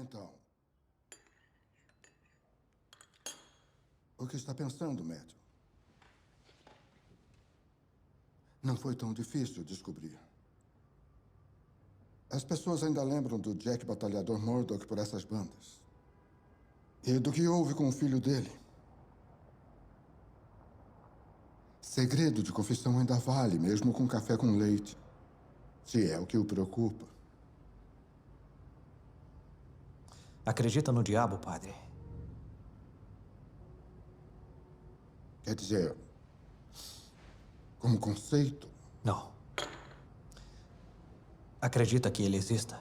Então, o que está pensando, Matthew? Não foi tão difícil descobrir. As pessoas ainda lembram do Jack Batalhador Murdoch por essas bandas. E do que houve com o filho dele. Segredo de confissão ainda vale, mesmo com café com leite. Se é o que o preocupa. Acredita no diabo, padre? Quer dizer, como conceito, Não. Acredita que ele exista?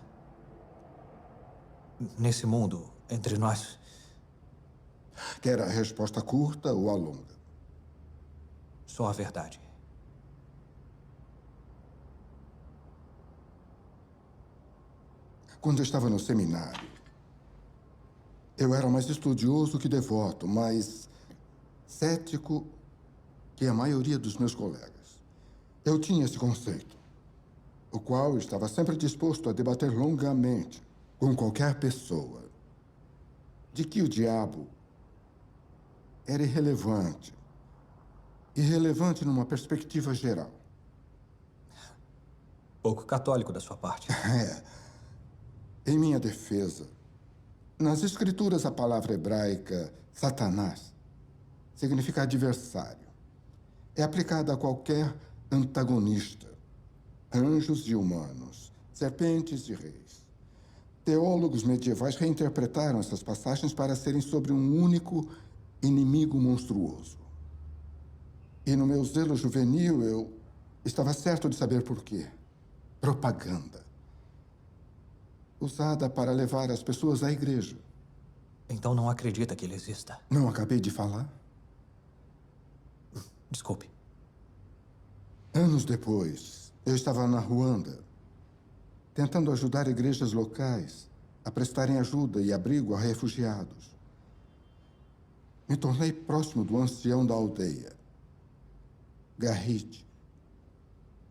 Nesse mundo, entre nós? quer a resposta curta ou a longa? Só a verdade. Quando eu estava no seminário, eu era mais estudioso que devoto, mais cético que a maioria dos meus colegas. Eu tinha esse conceito, o qual estava sempre disposto a debater longamente com qualquer pessoa, de que o diabo era irrelevante. Irrelevante numa perspectiva geral. Pouco católico da sua parte. Em minha defesa, nas escrituras a palavra hebraica Satanás significa adversário. É aplicada a qualquer antagonista, anjos e humanos, serpentes e reis. Teólogos medievais reinterpretaram essas passagens para serem sobre um único inimigo monstruoso. E no meu zelo juvenil, eu estava certo de saber por quê. Propaganda. Usada para levar as pessoas à igreja. Então não acredita que ele exista? Não acabei de falar? Desculpe. Anos depois, eu estava na Ruanda, tentando ajudar igrejas locais a prestarem ajuda e abrigo a refugiados. Me tornei próximo do ancião da aldeia, Garrite.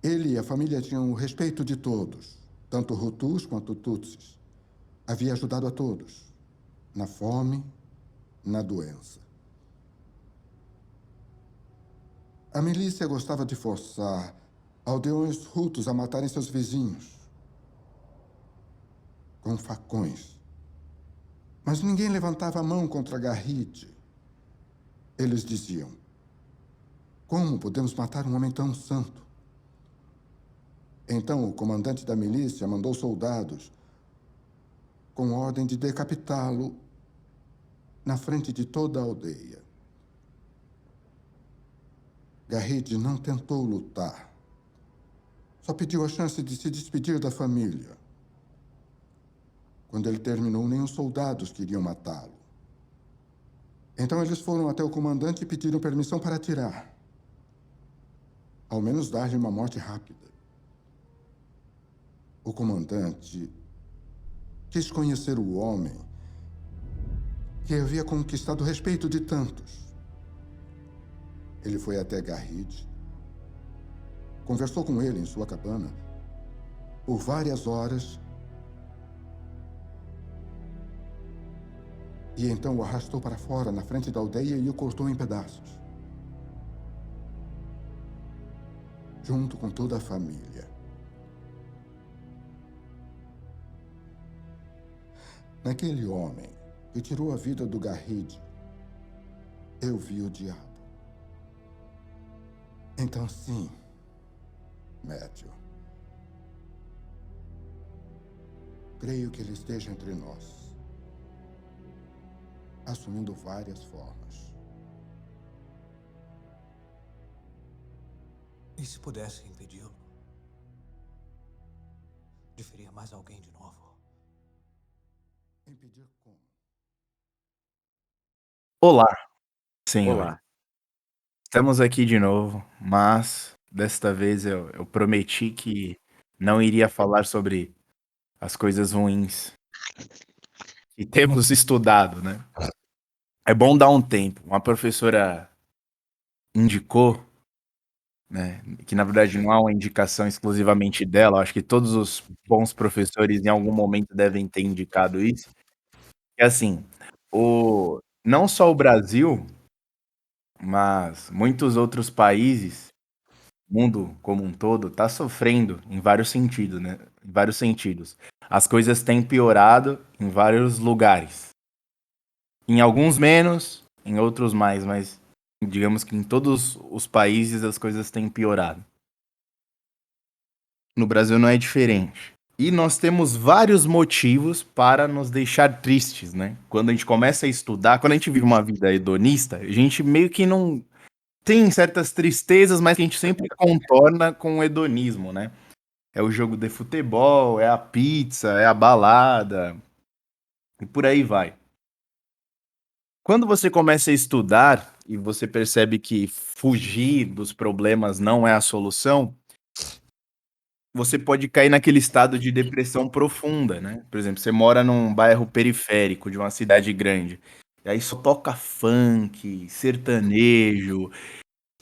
Ele e a família tinham o respeito de todos, tanto Hutus quanto Tutsis. Havia ajudado a todos, na fome, na doença. A milícia gostava de forçar aldeões Hutus a matarem seus vizinhos com facões. Mas ninguém levantava a mão contra Garrite. Eles diziam: como podemos matar um homem tão santo? Então, o comandante da milícia mandou soldados com ordem de decapitá-lo na frente de toda a aldeia. Garrite não tentou lutar. Só pediu a chance de se despedir da família. Quando ele terminou, nem os soldados queriam matá-lo. Então eles foram até o comandante e pediram permissão para atirar. Ao menos dar-lhe uma morte rápida. O comandante quis conhecer o homem que havia conquistado o respeito de tantos. Ele foi até Garrite, conversou com ele em sua cabana por várias horas e então o arrastou para fora na frente da aldeia e o cortou em pedaços. Junto com toda a família. Naquele homem que tirou a vida do Garride, eu vi o diabo. Então, sim, Matthew. Creio que ele esteja entre nós, assumindo várias formas. E se pudesse impedi-lo? De ferir mais alguém de novo? Impedir como? Olá, senhores. Olá. Estamos aqui de novo, mas desta vez eu prometi que não iria falar sobre as coisas ruins que temos estudado, né? É bom dar um tempo. Uma professora indicou, né, que na verdade não é uma indicação exclusivamente dela, acho que todos os bons professores em algum momento devem ter indicado isso, É assim, não só o Brasil, mas muitos outros países, mundo como um todo, tá sofrendo em vários sentidos, né? Em vários sentidos. As coisas têm piorado em vários lugares. Em alguns menos, em outros mais, mas digamos que em todos os países as coisas têm piorado. No Brasil não é diferente. E nós temos vários motivos para nos deixar tristes, né? Quando a gente começa a estudar, quando a gente vive uma vida hedonista, a gente meio que não tem certas tristezas, mas que a gente sempre contorna com o hedonismo, né? É o jogo de futebol, é a pizza, é a balada, e por aí vai. Quando você começa a estudar e você percebe que fugir dos problemas não é a solução, você pode cair naquele estado de depressão profunda, né. Por exemplo, você mora num bairro periférico de uma cidade grande, e aí só toca funk, sertanejo,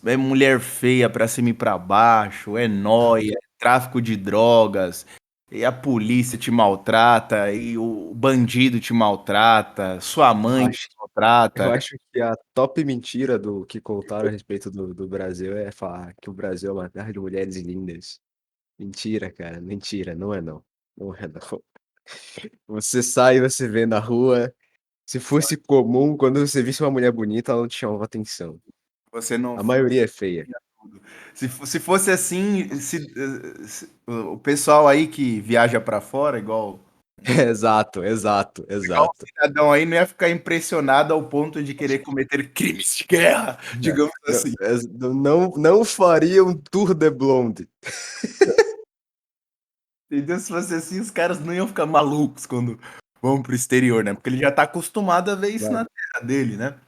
é mulher feia pra cima e pra baixo, é nóia, é tráfico de drogas, e a polícia te maltrata, e o bandido te maltrata, sua Eu mãe te acho eu maltrata. acho que a top mentira do que contaram a respeito do Brasil é falar que o Brasil é uma terra de mulheres lindas. Mentira, cara, mentira, não é não. Não é não. Você sai, você vê na rua, se fosse comum, quando você visse uma mulher bonita, ela não te chamava atenção. Você não A fosse maioria é feia. tudo. Se fosse assim, se o pessoal aí que viaja pra fora, Exato, exato, igual o exato. cidadão aí, não ia ficar impressionado ao ponto de querer cometer crimes de guerra, É, digamos não assim. não faria um tour de blonde. Entendeu? Se fosse assim, os caras não iam ficar malucos quando vão pro exterior, né, porque ele já tá acostumado a ver isso na terra dele, né.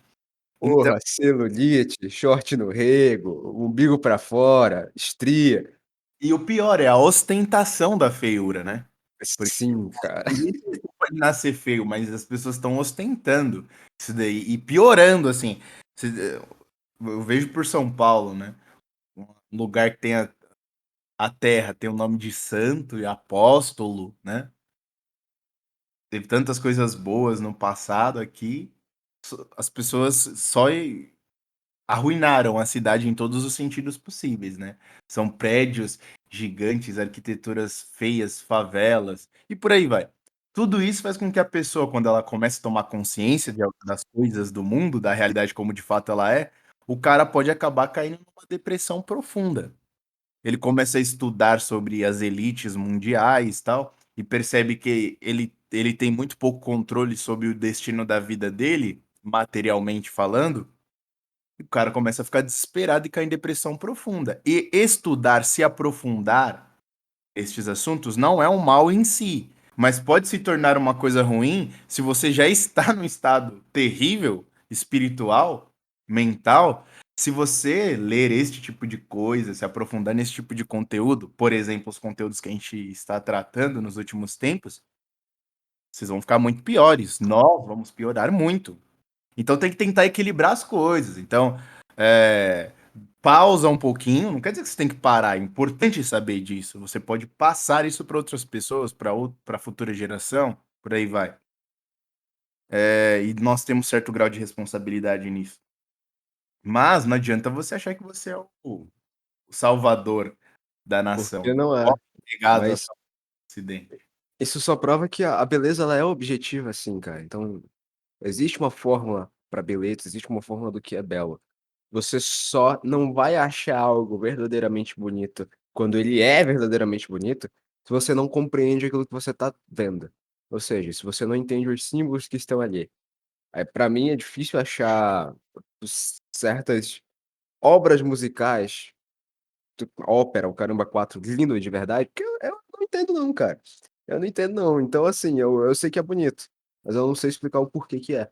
Então Porra, celulite, short no rego, umbigo pra fora, estria. e o pior é a ostentação da feiura, né. Porque Sim, cara. ninguém tem culpa de nascer feio, mas as pessoas estão ostentando isso daí e piorando, assim. Se eu vejo por São Paulo, né, um lugar que tem a terra tem o nome de santo e apóstolo, né, teve tantas coisas boas no passado aqui, as pessoas só arruinaram a cidade em todos os sentidos possíveis, né. São prédios gigantes, arquiteturas feias, favelas e por aí vai. Tudo isso faz com que a pessoa, quando ela começa a tomar consciência das coisas do mundo, da realidade como de fato ela é, o cara pode acabar caindo numa depressão profunda. Ele começa a estudar sobre as elites mundiais, tal, e percebe que ele tem muito pouco controle sobre o destino da vida dele, materialmente falando, e o cara começa a ficar desesperado e cair em depressão profunda. E estudar, se aprofundar estes assuntos não é um mal em si, mas pode se tornar uma coisa ruim se você já está num estado terrível, espiritual, mental. Se você ler este tipo de coisa, se aprofundar nesse tipo de conteúdo, por exemplo, os conteúdos que a gente está tratando nos últimos tempos, vocês vão ficar muito piores. Nós vamos piorar muito. Então tem que tentar equilibrar as coisas. Então, eh, pausa um pouquinho, não quer dizer que você tem que parar, é importante saber disso. Você pode passar isso para outras pessoas, para futura geração, por aí vai. E nós temos certo grau de responsabilidade nisso. Mas não adianta você achar que você é o salvador da nação. Porque não é. Ó, obrigado a Mas salvar o Ocidente. isso só prova que a beleza ela é objetiva assim, cara. Então, existe uma fórmula pra beleza, existe uma fórmula do que é belo. Você só não vai achar algo verdadeiramente bonito quando ele é verdadeiramente bonito, se você não compreende aquilo que você tá vendo. Ou seja, se você não entende os símbolos que estão ali. Aí pra mim é difícil achar certas obras musicais, ópera, o caramba 4 lindo de verdade, porque eu não entendo não, cara. Eu não entendo não. Então assim, eu sei que é bonito, mas eu não sei explicar o porquê que é.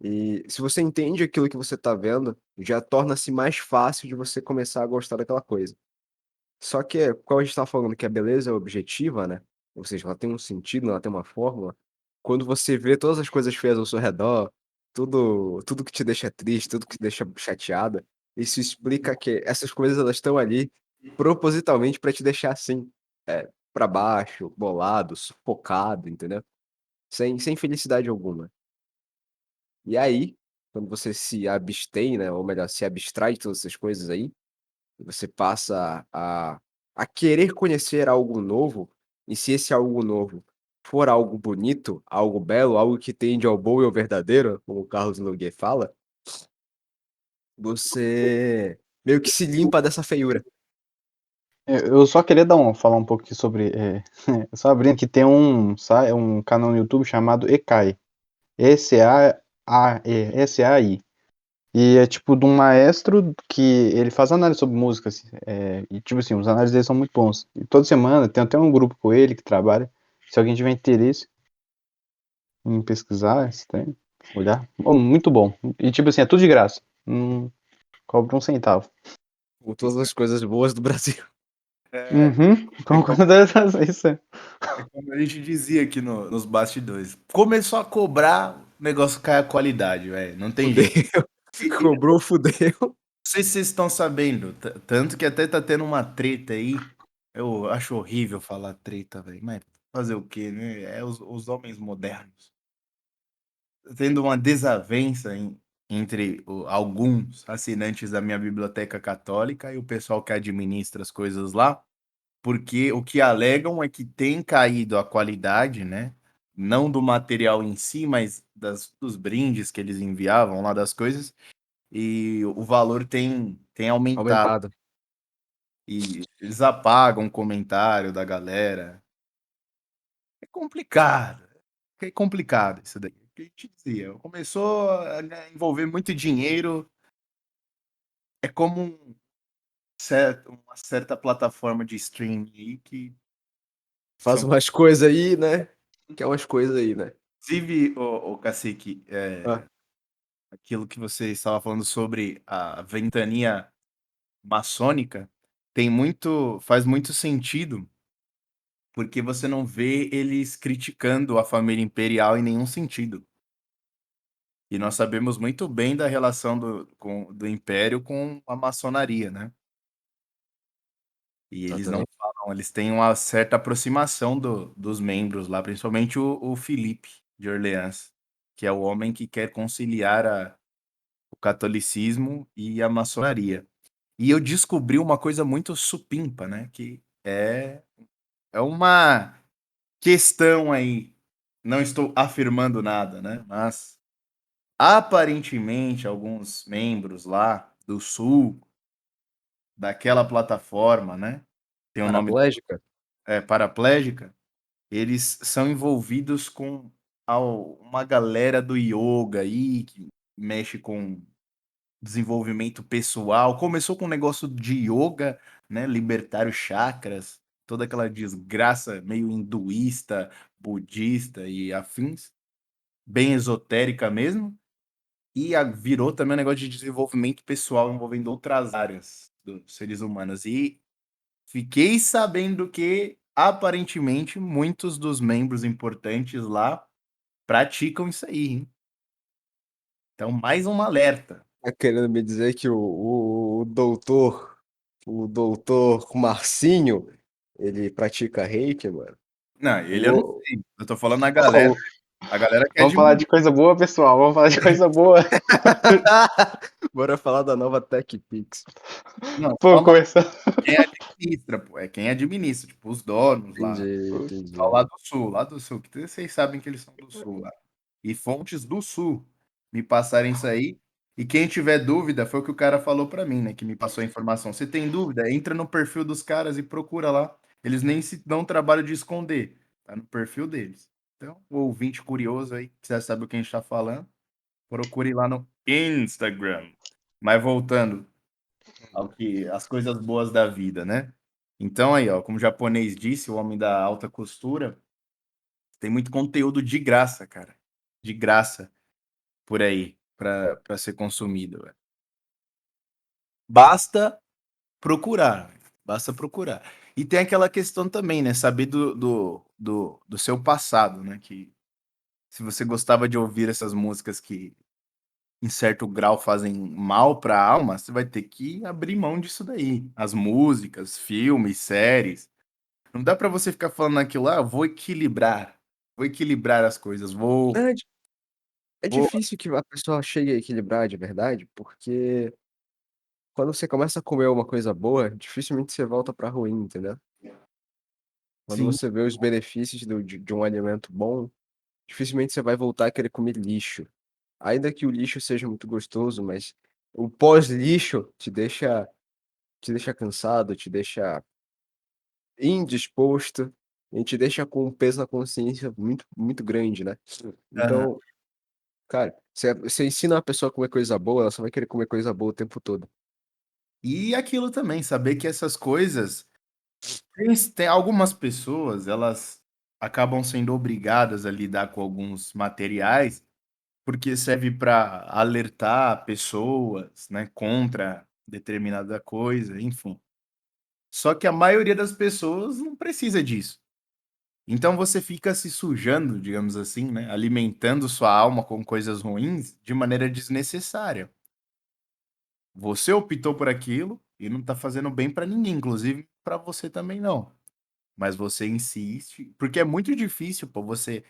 E se você entende aquilo que você tá vendo, já torna-se mais fácil de você começar a gostar daquela coisa. Só que, como a gente estava falando que a beleza é objetiva, né, ou seja, ela tem um sentido, ela tem uma fórmula, quando você vê todas as coisas feias ao seu redor, tudo que te deixa triste, tudo que te deixa chateada, isso explica que essas coisas elas estão ali propositalmente para te deixar assim, pra baixo, bolado, sufocado, entendeu? sem felicidade alguma. E aí, quando você se abstém, né, ou melhor, se abstrai de todas essas coisas aí, você passa a querer conhecer algo novo, e se esse algo novo for algo bonito, algo belo, algo que tende ao bom e ao verdadeiro, como o Carlos Nogueira fala, você meio que se limpa dessa feiura. Eu só queria falar um pouquinho sobre. Só abrindo que tem um canal no YouTube chamado Ekai. Sai. E é tipo de um maestro que ele faz análise sobre música. Assim, e tipo assim, os análises dele são muito bons. E toda semana tem até um grupo com ele que trabalha. Se alguém tiver interesse em pesquisar, se tem, olhar. Oh, muito bom. E tipo assim, é tudo de graça. Não cobra um centavo. Com todas as coisas boas do Brasil. É, Uhum, é como, concordo isso. é como a gente dizia aqui nos bastidores. Começou a cobrar, o negócio cai a qualidade, velho. Não tem Fudeu. jeito. E não Cobrou, fudeu. sei se vocês estão sabendo, tanto que até tá tendo uma treta aí. Eu acho horrível falar treta, velho. Mas fazer o quê, né? É os homens modernos. Tendo uma desavença entre alguns assinantes da minha biblioteca católica e o pessoal que administra as coisas lá, porque o que alegam é que tem caído a qualidade, né? Não do material em si, mas dos brindes que eles enviavam lá das coisas, e o valor tem aumentado. Aumentado. E eles apagam o comentário da galera. É complicado. É complicado isso daí. O que a gente dizia, começou a envolver muito dinheiro, é como uma certa plataforma de streaming aí que Faz são umas coisas aí, né? Quer umas coisas aí, né? inclusive, o Cacique, Ah, aquilo que você estava falando sobre a ventania maçônica, faz muito sentido, porque você não vê eles criticando a família imperial em nenhum sentido. E nós sabemos muito bem da relação do Império com a maçonaria, né? E eles não exatamente. falam, eles têm uma certa aproximação dos membros lá, principalmente o Filipe de Orleans, que é o homem que quer conciliar o catolicismo e a maçonaria. E eu descobri uma coisa muito supimpa, né? Que é uma questão aí. Não estou afirmando nada, né? Mas aparentemente alguns membros lá do sul daquela plataforma, né? Tem o nome Paraplégica? paraplégica. Eles são envolvidos com uma galera do yoga aí que mexe com desenvolvimento pessoal. Começou com um negócio de yoga, né? Libertário chakras, toda aquela desgraça meio hinduísta, budista e afins, bem esotérica mesmo. E virou também um negócio de desenvolvimento pessoal envolvendo outras áreas dos seres humanos. E fiquei sabendo que, aparentemente, muitos dos membros importantes lá praticam isso aí, hein? Então, mais um alerta. Tá querendo me dizer que o doutor Marcinho, ele pratica reiki, mano? Não, ele eu não Vou- sei. Eu tô falando Oh, a galera que vamos falar admira. de coisa boa, pessoal. Vamos falar de coisa boa. Bora falar da nova TechPix. Não, Pô, só começar. quem administra, pô. É quem administra, tipo, os donos lá. Entendi, Pessoal entendi. lá do sul, que vocês sabem que eles são do sul lá. E fontes do sul me passarem isso aí. E quem tiver dúvida, foi o que o cara falou pra mim, né? Que me passou a informação. Você tem dúvida? Entra no perfil dos caras e procura lá. Eles nem se dão trabalho de esconder. Tá no perfil deles. Então, o ouvinte curioso aí, quiser saber o que a gente tá falando, procure lá no Instagram. Mas voltando as coisas boas da vida, né? Então aí, ó, como o japonês disse, o homem da alta costura, tem muito conteúdo de graça, cara. De graça por aí para ser consumido, velho. Basta procurar, velho. Basta procurar. E tem aquela questão também, né? Saber do seu passado, né? Que se você gostava de ouvir essas músicas que em certo grau fazem mal para a alma, você vai ter que abrir mão disso daí. As músicas, filmes, séries. Não dá para você ficar falando aquilo, ah, eu vou equilibrar. vou equilibrar as coisas, vou É, di é vou difícil que a pessoa chegue a equilibrar de verdade, porque quando você começa a comer uma coisa boa, dificilmente você volta pra ruim, entendeu? Quando sim, você vê os benefícios de um alimento bom, dificilmente você vai voltar a querer comer lixo. Ainda que o lixo seja muito gostoso, mas o pós-lixo te deixa cansado, te deixa indisposto, e te deixa com um peso na consciência muito muito grande, né. aham. Então, cara, você ensina a pessoa a comer coisa boa, ela só vai querer comer coisa boa o tempo todo. E aquilo também, saber que essas coisas tem algumas pessoas, elas acabam sendo obrigadas a lidar com alguns materiais, porque serve para alertar pessoas, né, contra determinada coisa, enfim. Só que a maioria das pessoas não precisa disso. Então você fica se sujando, digamos assim, né, alimentando sua alma com coisas ruins de maneira desnecessária. Você optou por aquilo e não tá fazendo bem para ninguém, inclusive para você também não. Mas você insiste, porque é muito difícil, pô, você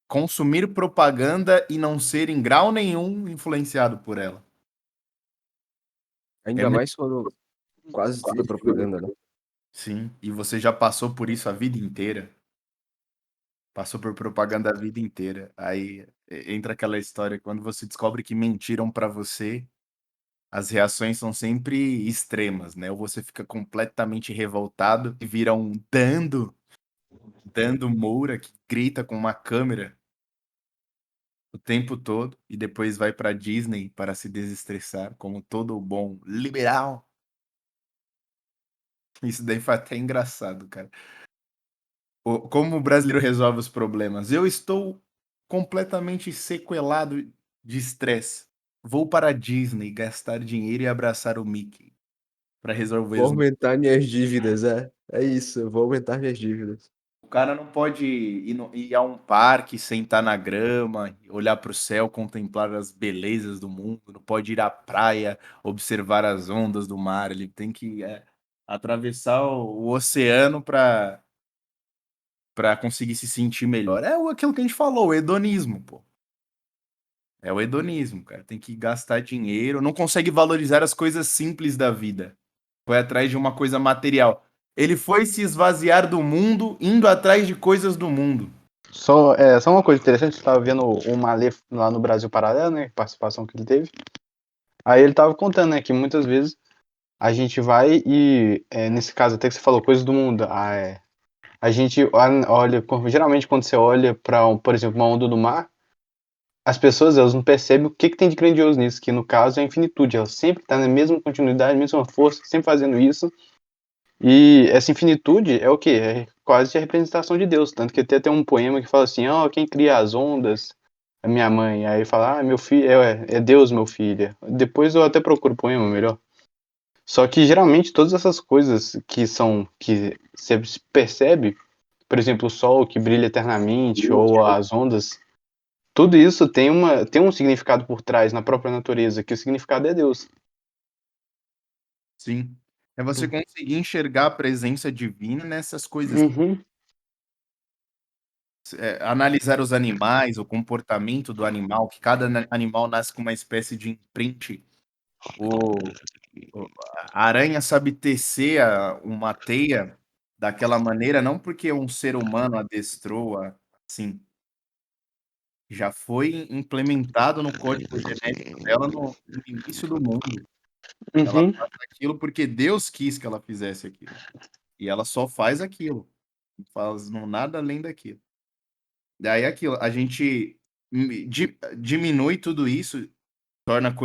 consumir propaganda e não ser em grau nenhum influenciado por ela. É Ainda me mais quando quase tudo é propaganda, né. sim, e você já passou por isso a vida inteira, passou por propaganda a vida inteira, aí entra aquela história, quando você descobre que mentiram pra você, as reações são sempre extremas, né, ou você fica completamente revoltado e vira um Dando Moura que grita com uma câmera o tempo todo e depois vai pra Disney para se desestressar, como todo bom liberal. Isso daí foi até engraçado, cara. Como o brasileiro resolve os problemas? Eu estou completamente sequelado de estresse. Vou para a Disney gastar dinheiro e abraçar o Mickey para resolver Vou os. aumentar minhas dívidas, é isso, eu vou aumentar minhas dívidas. O cara não pode ir a um parque, sentar na grama, olhar para o céu, contemplar as belezas do mundo, não pode ir à praia, observar as ondas do mar, ele tem que, atravessar o oceano para conseguir se sentir melhor. É aquilo que a gente falou, o hedonismo, pô. É o hedonismo, cara, tem que gastar dinheiro, não consegue valorizar as coisas simples da vida, foi atrás de uma coisa material. Ele foi se esvaziar do mundo, indo atrás de coisas do mundo. Só uma coisa interessante, eu tava vendo o Malê lá no Brasil Paralelo, né? Participação que ele teve. Aí ele tava contando, né, que muitas vezes a gente vai e, nesse caso até que você falou, coisas do mundo, a gente olha, geralmente quando você olha para, por exemplo, uma onda do mar, as pessoas elas não percebem o que tem de grandioso nisso, que no caso é a infinitude, ela sempre está na mesma continuidade, mesma força, sempre fazendo isso, e essa infinitude é o quê? É quase a representação de Deus, tanto que até tem um poema que fala assim, quem cria as ondas? A minha mãe. Aí fala, meu filho, é Deus, meu filho. Depois eu até procuro o poema melhor. Só que geralmente todas essas coisas que você percebe, por exemplo, o sol que brilha eternamente ou as ondas, tudo isso tem um significado por trás na própria natureza, que o significado é Deus. Sim. É você conseguir enxergar a presença divina nessas coisas, Uhum, analisar os animais, o comportamento do animal, que cada animal nasce com uma espécie de imprint. O a aranha sabe tecer uma teia daquela maneira, não porque um ser humano adestrou-a assim, já foi implementado no código genético dela no início do mundo. Ela uhum. faz aquilo porque Deus quis que ela fizesse aquilo. E ela só faz aquilo, não faz nada além daquilo. Daí é aquilo, a gente diminui tudo isso, torna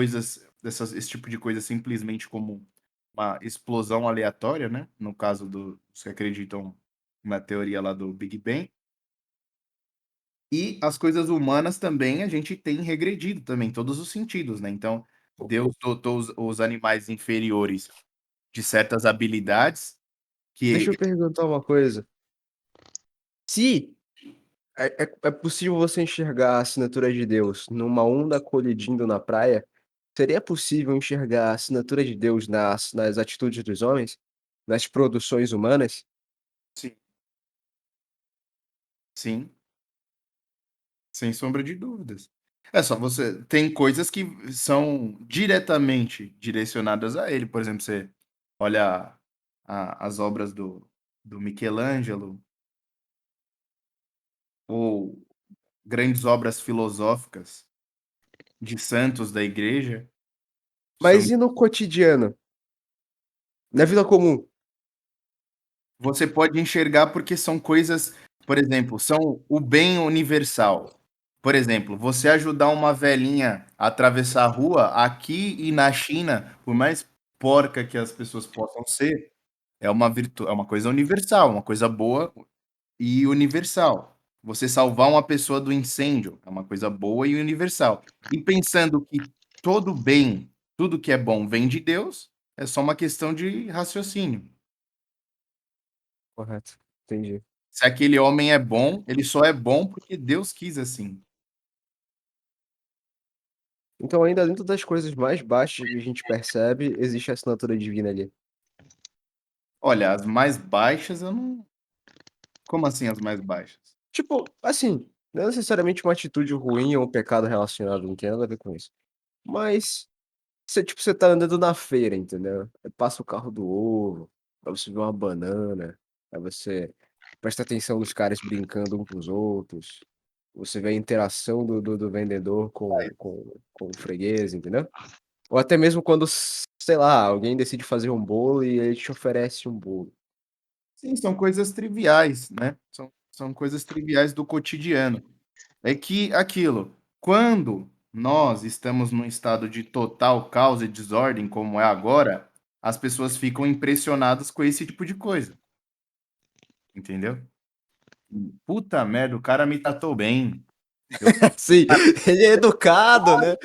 esse tipo de coisa simplesmente como uma explosão aleatória, né, no caso dos que acreditam na teoria lá do Big Bang. E as coisas humanas também a gente tem regredido também, em todos os sentidos, né, então Deus dotou os animais inferiores de certas habilidades Deixa que eu perguntar uma coisa, se é possível você enxergar a assinatura de Deus numa onda colidindo na praia, seria possível enxergar a assinatura de Deus nas atitudes dos homens? Nas produções humanas? sim, sim. Sem sombra de dúvidas. É só você tem coisas que são diretamente direcionadas a ele, por exemplo, você olha as obras do Michelangelo ou grandes obras filosóficas de santos da igreja, são Mas e no cotidiano? Na vida comum? você pode enxergar porque são coisas, por exemplo, são o bem universal. Por exemplo, você ajudar uma velhinha a atravessar a rua aqui e na China, por mais porca que as pessoas possam ser, é uma coisa universal, uma coisa boa e universal. Você salvar uma pessoa do incêndio é uma coisa boa e universal. E pensando que todo bem, tudo que é bom vem de Deus, é só uma questão de raciocínio. Correto, entendi. Se aquele homem é bom, ele só é bom porque Deus quis assim. Então ainda dentro das coisas mais baixas que a gente percebe, existe a assinatura divina ali. Olha, as mais baixas eu não. Como assim as mais baixas? Tipo, assim, não é necessariamente uma atitude ruim ou um pecado relacionado, não tem nada a ver com isso. Mas você, tipo, você tá andando na feira, entendeu? Aí passa o carro do ovo, aí você vê uma banana, aí você presta atenção nos caras brincando um com os outros, você vê a interação do vendedor com o freguês, entendeu? Ou até mesmo quando, sei lá, alguém decide fazer um bolo e ele te oferece um bolo. Sim, são coisas triviais, né? São coisas triviais do cotidiano. É que aquilo, quando nós estamos num estado de total caos e desordem, como é agora, as pessoas ficam impressionadas com esse tipo de coisa, entendeu? Puta merda, o cara me tratou bem. Eu Sim, ele é educado, né?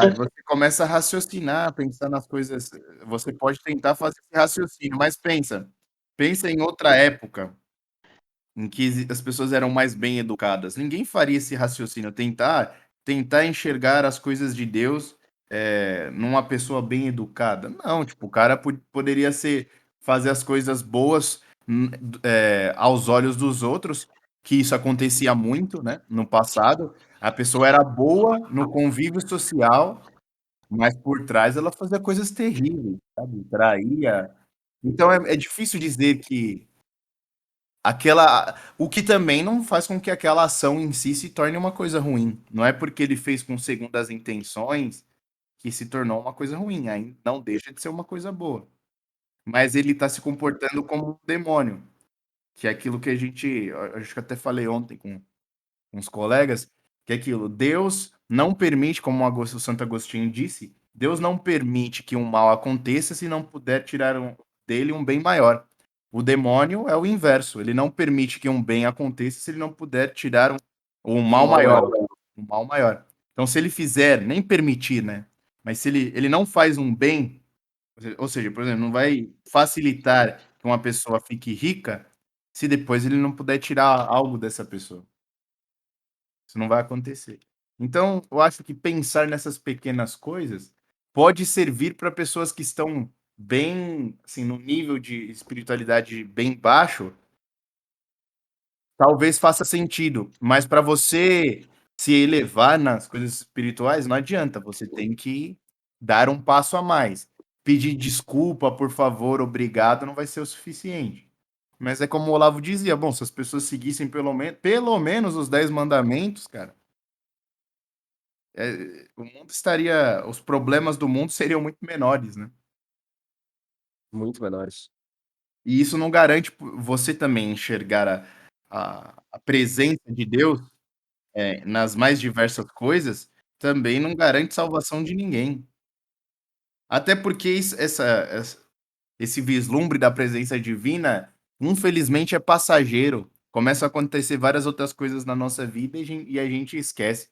aí você começa a raciocinar, pensar nas coisas, você pode tentar fazer esse raciocínio, mas pensa em outra época, em que as pessoas eram mais bem educadas. Ninguém faria esse raciocínio, tentar enxergar as coisas de Deus numa pessoa bem educada. Não, tipo, o cara poderia fazer as coisas boas aos olhos dos outros, que isso acontecia muito, né, no passado. A pessoa era boa no convívio social, mas por trás ela fazia coisas terríveis, sabe? Traía. Então é difícil dizer que o que também não faz com que aquela ação em si se torne uma coisa ruim. Não é porque ele fez com segundas intenções que se tornou uma coisa ruim. Aí não deixa de ser uma coisa boa. Mas ele está se comportando como um demônio, que é aquilo que acho que até falei ontem com uns colegas, que é aquilo, Deus não permite, como o Santo Agostinho disse, Deus não permite que um mal aconteça se não puder tirar dele um bem maior. O demônio é o inverso, ele não permite que um bem aconteça se ele não puder tirar um mal Mal maior, maior. um mal maior. Então, se ele fizer, nem permitir, né? Mas se ele não faz um bem, ou seja, por exemplo, não vai facilitar que uma pessoa fique rica se depois ele não puder tirar algo dessa pessoa. Isso não vai acontecer. Então, eu acho que pensar nessas pequenas coisas pode servir para pessoas que estão bem, assim, no nível de espiritualidade bem baixo, talvez faça sentido, mas para você se elevar nas coisas espirituais, não adianta, você tem que dar um passo a mais. Pedir desculpa, por favor, obrigado, não vai ser o suficiente. Mas é como o Olavo dizia, bom, se as pessoas seguissem pelo menos os 10 mandamentos, cara, o mundo estaria, os problemas do mundo seriam muito menores, né? Muito menores. E isso não garante você também enxergar a presença de Deus nas mais diversas coisas, também não garante salvação de ninguém. Até porque esse vislumbre da presença divina, infelizmente, é passageiro. Começam a acontecer várias outras coisas na nossa vida e a gente esquece.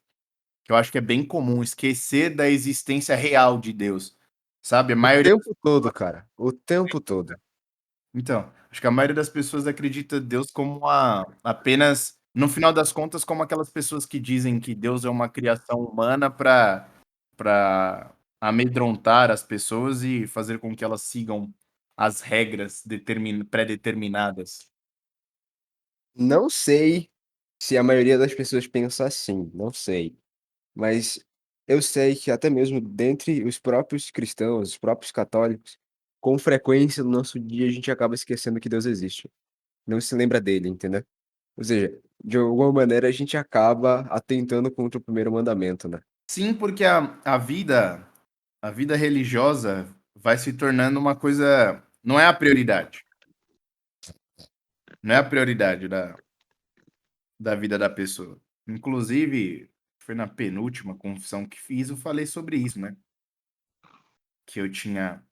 Que eu acho que é bem comum esquecer da existência real de Deus. Sabe? A O maioria. tempo todo, cara, o tempo todo. Então, acho que a maioria das pessoas acredita Deus como apenas, no final das contas, como aquelas pessoas que dizem que Deus é uma criação humana para amedrontar as pessoas e fazer com que elas sigam as regras pré-determinadas. Não sei se a maioria das pessoas pensa assim, não sei. Mas eu sei que até mesmo dentre os próprios cristãos, os próprios católicos, com frequência no nosso dia a gente acaba esquecendo que Deus existe. Não se lembra dele, entendeu? Ou seja, de alguma maneira a gente acaba atentando contra o primeiro mandamento, né? Sim, porque a vida religiosa vai se tornando uma coisa. Não é a prioridade. Não é a prioridade da vida da pessoa. Inclusive, foi na penúltima confissão que fiz, eu falei sobre isso, né? Que eu tinha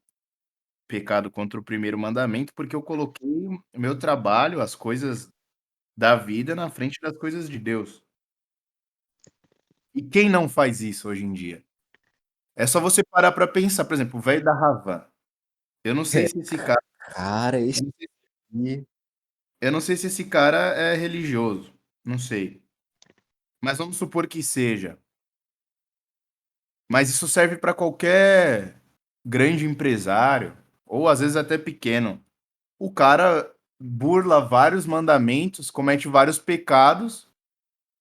pecado contra o primeiro mandamento porque eu coloquei o meu trabalho, as coisas da vida na frente das coisas de Deus. E quem não faz isso hoje em dia? É só você parar pra pensar, por exemplo, o velho da Havan. Eu não sei É, se esse cara, cara, esse eu não sei aqui eu não sei se esse cara é religioso, não sei. Mas vamos supor que seja. Mas isso serve para qualquer grande empresário, ou às vezes até pequeno. O cara burla vários mandamentos, comete vários pecados,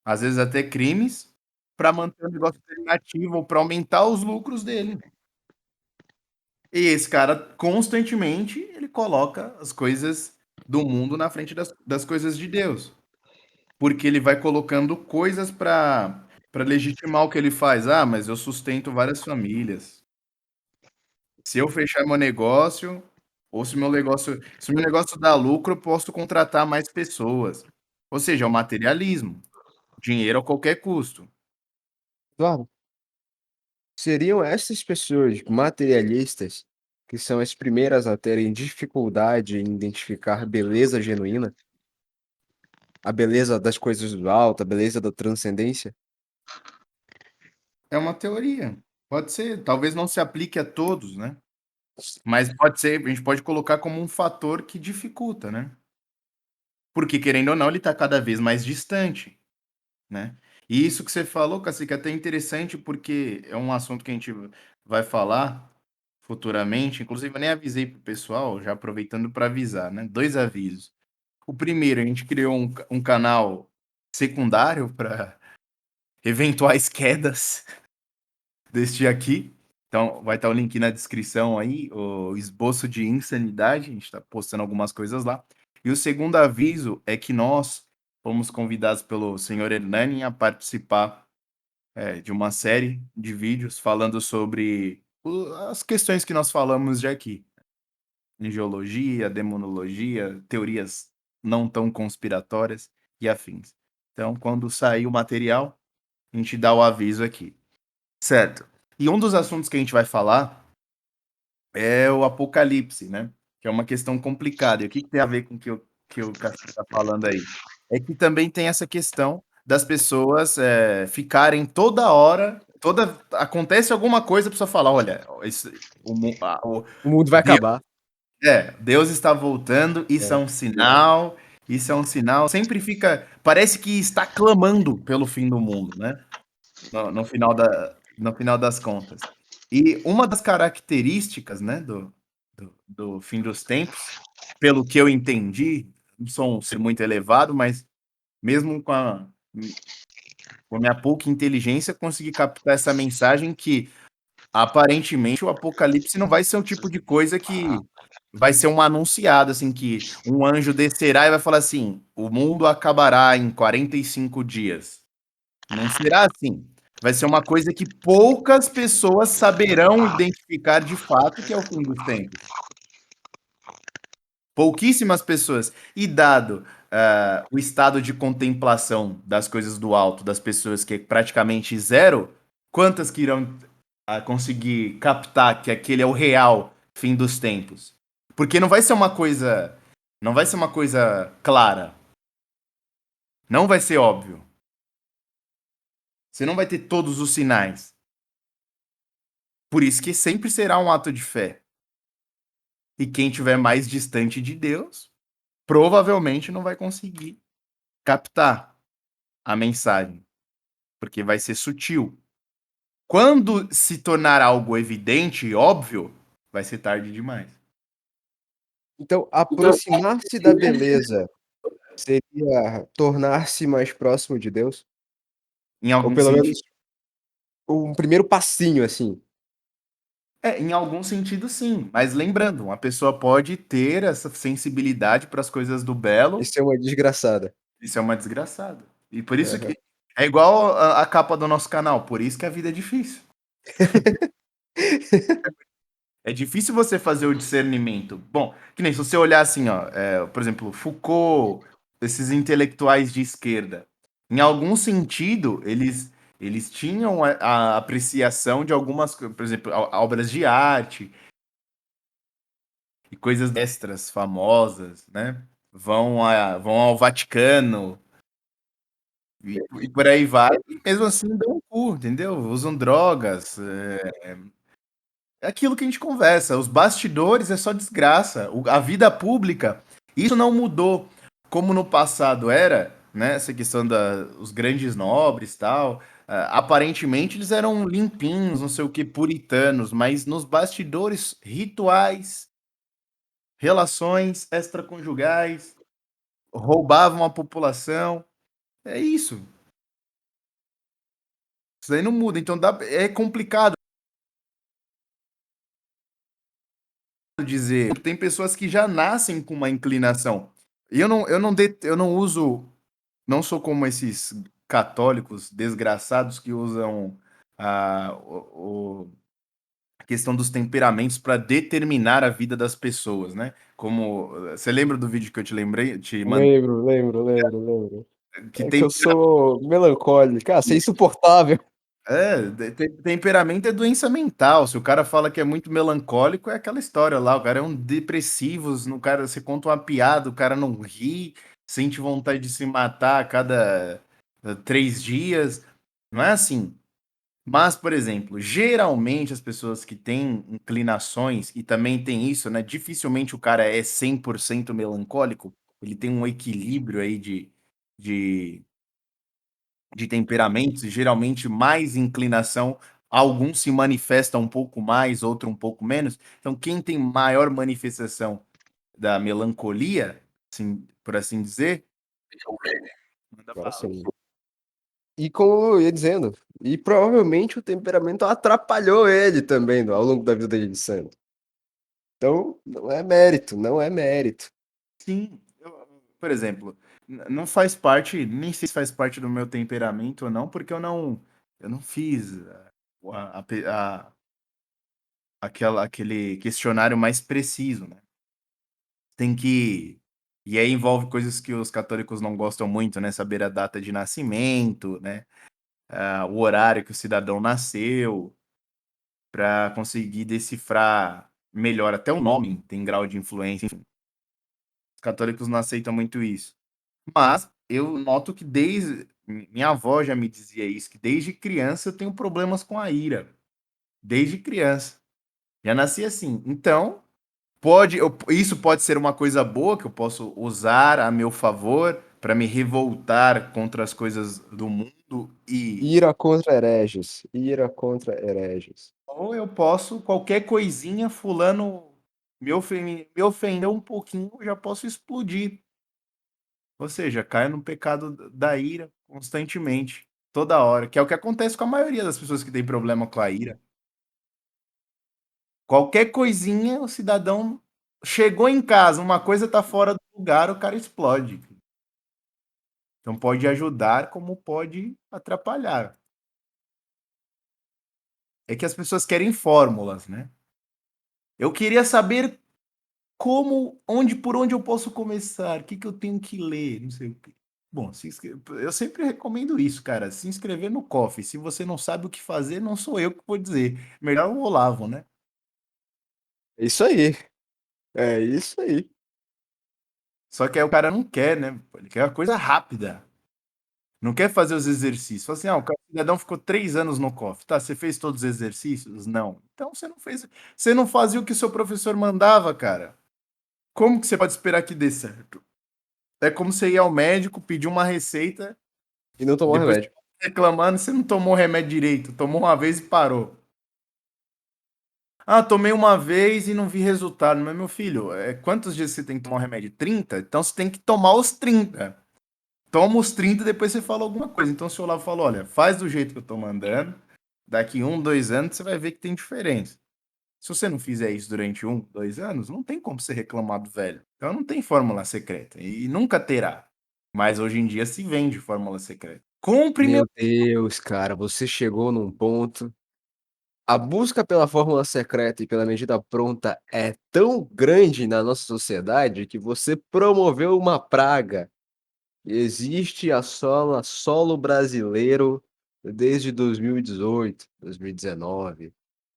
às vezes até crimes, para manter o negócio alternativo ou para aumentar os lucros dele. E esse cara constantemente ele coloca as coisas do mundo na frente das coisas de Deus, porque ele vai colocando coisas para legitimar o que ele faz. Ah, mas eu sustento várias famílias. Se eu fechar meu negócio, ou se meu negócio dá lucro, eu posso contratar mais pessoas. Ou seja, é o materialismo. Dinheiro a qualquer custo. Eduardo, seriam essas pessoas materialistas que são as primeiras a terem dificuldade em identificar beleza genuína? A beleza das coisas do alto, a beleza da transcendência? É uma teoria. Pode ser, talvez não se aplique a todos, né? Mas pode ser, a gente pode colocar como um fator que dificulta, né? Porque querendo ou não, ele está cada vez mais distante, né? E isso que você falou, Cacique, é até interessante porque é um assunto que a gente vai falar futuramente. Inclusive, eu nem avisei pro pessoal, já aproveitando para avisar, né? Dois avisos. O primeiro, a gente criou um canal secundário para eventuais quedas deste aqui. Então, vai estar o link na descrição aí, o esboço de insanidade. A gente está postando algumas coisas lá. E o segundo aviso é que nós fomos convidados pelo senhor Hernani a participar de uma série de vídeos falando sobre as questões que nós falamos de aqui. Geologia, demonologia, teorias não tão conspiratórias e afins. Então, quando sair o material, a gente dá o aviso aqui. Certo. E um dos assuntos que a gente vai falar é o apocalipse, né? Que é uma questão complicada. E o que tem a ver com o que o Cássio está falando aí? É que também tem essa questão das pessoas ficarem toda hora, acontece alguma coisa, a pessoa fala, olha, O mundo vai Deus, acabar. Deus está voltando, É. isso é um sinal, sempre fica, parece que está clamando pelo fim do mundo, né? No final das contas. E uma das características, né, do fim dos tempos, pelo que eu entendi, não sou um ser muito elevado, mas mesmo com a minha pouca inteligência, consegui captar essa mensagem que, aparentemente, o apocalipse não vai ser um tipo de coisa que vai ser um anunciado, assim, que um anjo descerá e vai falar assim: o mundo acabará em 45 dias. Não será assim. Vai ser uma coisa que poucas pessoas saberão identificar de fato que é o fim dos tempos. Pouquíssimas pessoas. E dado o estado de contemplação das coisas do alto das pessoas, que é praticamente zero, quantas que irão conseguir captar que aquele é o real fim dos tempos? Porque não vai ser uma coisa clara. Não vai ser óbvio. Você não vai ter todos os sinais. Por isso que sempre será um ato de fé. E quem estiver mais distante de Deus, provavelmente não vai conseguir captar a mensagem, porque vai ser sutil. Quando se tornar algo evidente e óbvio, vai ser tarde demais. Então, aproximar-se da beleza Seria tornar-se mais próximo de Deus? Em Ou algum pelo sentido. menos um primeiro passinho, assim. Em algum sentido, sim. Mas lembrando, uma pessoa pode ter essa sensibilidade para as coisas do belo Isso é uma desgraçada. e ser uma desgraçada. E por isso Aham. que é igual a capa do nosso canal, por isso que a vida é difícil. É difícil você fazer o discernimento. Bom, que nem se você olhar assim, ó, por exemplo, Foucault, esses intelectuais de esquerda, em algum sentido, eles tinham a apreciação de algumas, por exemplo, obras de arte e coisas extras famosas, né? Vão ao Vaticano e por aí vai, e mesmo assim dão o cu, entendeu? Usam drogas. É aquilo que a gente conversa. Os bastidores é só desgraça. A vida pública, isso não mudou como no passado era, né? Essa questão os grandes nobres tal. Aparentemente eles eram limpinhos, não sei o que, puritanos, mas nos bastidores, rituais, relações extraconjugais, roubavam a população. É isso. Isso aí não muda. Então é complicado dizer. Tem pessoas que já nascem com uma inclinação. E eu não uso, não sou como esses católicos desgraçados que usam a questão dos temperamentos para determinar a vida das pessoas, né? Como você lembra do vídeo que eu te lembrei, te mandei, Lembro. que É que tem eu sou melancólico. Ah, você é insuportável. temperamento é doença mental. Se o cara fala que é muito melancólico, é aquela história lá. O cara é um depressivo. No cara, você conta uma piada, o cara não ri, sente vontade de se matar a cada 3 dias. Não é assim. Mas, por exemplo, geralmente as pessoas que têm inclinações, e também tem isso, né? Dificilmente o cara é 100% melancólico. Ele tem um equilíbrio aí de de temperamentos, e geralmente mais inclinação, alguns se manifestam um pouco mais, outro um pouco menos. Então, quem tem maior manifestação da melancolia, assim, por assim dizer, manda Agora bala. sim. E como eu ia dizendo, e provavelmente o temperamento atrapalhou ele também ao longo da vida dele de santo. Então, não é mérito, não é mérito. Sim, por exemplo, não faz parte, nem sei se faz parte do meu temperamento ou não, porque eu não fiz a, a, pe- a- aquele questionário mais preciso, né? Tem que. E aí envolve coisas que os católicos não gostam muito, né? Saber a data de nascimento, né? O horário que o cidadão nasceu, para conseguir decifrar melhor. Até o nome tem grau de influência. Enfim, os católicos não aceitam muito isso. Mas eu noto que desde. Minha avó já me dizia isso, que desde criança eu tenho problemas com a ira. Desde criança. Já nasci assim. Então, isso pode ser uma coisa boa que eu posso usar a meu favor para me revoltar contra as coisas do mundo Ira contra hereges, ira contra hereges. ou eu posso qualquer coisinha fulano me ofendeu um pouquinho, eu já posso explodir. Ou seja, caio no pecado da ira constantemente, toda hora, que é o que acontece com a maioria das pessoas que têm problema com a ira. Qualquer coisinha, o cidadão chegou em casa, uma coisa tá fora do lugar, o cara explode. Então pode ajudar como pode atrapalhar. É que as pessoas querem fórmulas, né? Eu queria saber por onde eu posso começar, o que que eu tenho que ler, não sei o quê. Bom, eu sempre recomendo isso, cara, se inscrever no COF. Se você não sabe o que fazer, não sou eu que vou dizer. Melhor o Olavo, né? É isso aí, é isso aí. Só que aí o cara não quer, né? Ele quer uma coisa rápida. Não quer fazer os exercícios. Fala assim, o cidadão ficou 3 anos no COF. Tá, você fez todos os exercícios? Não. Então você não fez. Você não fazia o que o seu professor mandava, cara. Como que você pode esperar que dê certo? É como você ir ao médico, pedir uma receita, E não tomou depois remédio. reclamando, você não tomou o remédio direito. Tomou uma vez e parou. Ah, tomei uma vez e não vi resultado. Mas, meu filho, quantos dias você tem que tomar o remédio? 30? Então você tem que tomar os 30. Toma os 30 e depois você fala alguma coisa. Então, se o Olavo falou, olha, faz do jeito que eu tô mandando, daqui 1, 2 anos você vai ver que tem diferença. Se você não fizer isso durante 1, 2 anos, não tem como você reclamar do velho. Então não tem fórmula secreta. E nunca terá. Mas hoje em dia se vende fórmula secreta. Compre meu. Meu Deus, cara, você chegou num ponto. A busca pela fórmula secreta e pela medida pronta é tão grande na nossa sociedade que você promoveu uma praga. Existe a solo brasileiro desde 2018, 2019,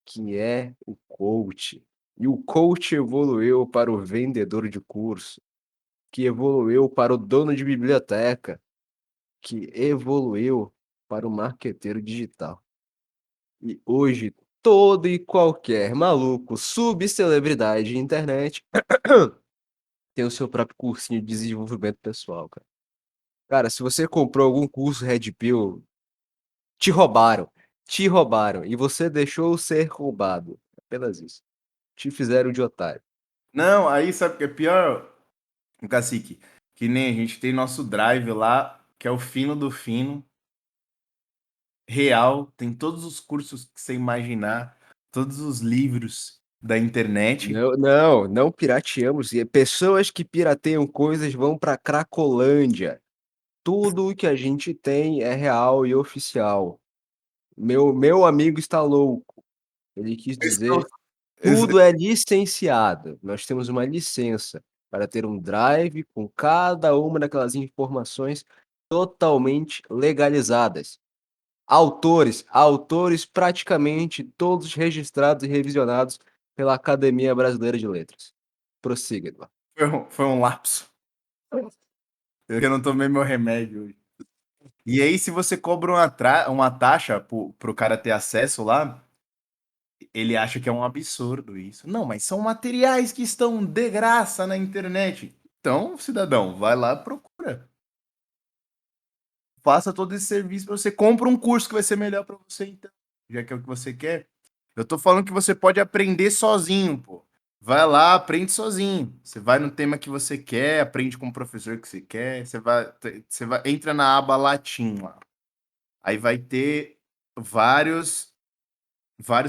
que é o coach. E o coach evoluiu para o vendedor de curso, que evoluiu para o dono de biblioteca, que evoluiu para o marqueteiro digital. E hoje, todo e qualquer maluco, subcelebridade de internet, tem o seu próprio cursinho de desenvolvimento pessoal, cara. Cara, se você comprou algum curso Red Pill, te roubaram. Te roubaram. E você deixou ser roubado. Apenas isso. Te fizeram de otário. Não, aí sabe o que é pior, Cacique? Que nem a gente tem nosso drive lá, que é o fino do fino, real, tem todos os cursos que você imaginar, todos os livros da internet. Não pirateamos. E pessoas que pirateiam coisas vão pra Cracolândia. Tudo o que a gente tem é real e oficial. Meu amigo está louco. Ele quis dizer, tudo é licenciado. Nós temos uma licença para ter um drive com cada uma daquelas informações totalmente legalizadas. Autores praticamente todos registrados e revisionados pela Academia Brasileira de Letras. Prossiga, Eduardo. Foi um lapso. Eu não tomei meu remédio hoje. E aí, se você cobra uma taxa pro cara ter acesso lá, ele acha que é um absurdo isso. Não, mas são materiais que estão de graça na internet. Então, cidadão, vai lá, procura. Faça todo esse serviço para você. Compra um curso que vai ser melhor para você, então. Já que é o que você quer. Eu tô falando que você pode aprender sozinho, pô. Vai lá, aprende sozinho. Você vai no tema que você quer, aprende com o professor que você quer. Você vai, entra na aba Latim lá. Aí vai ter vários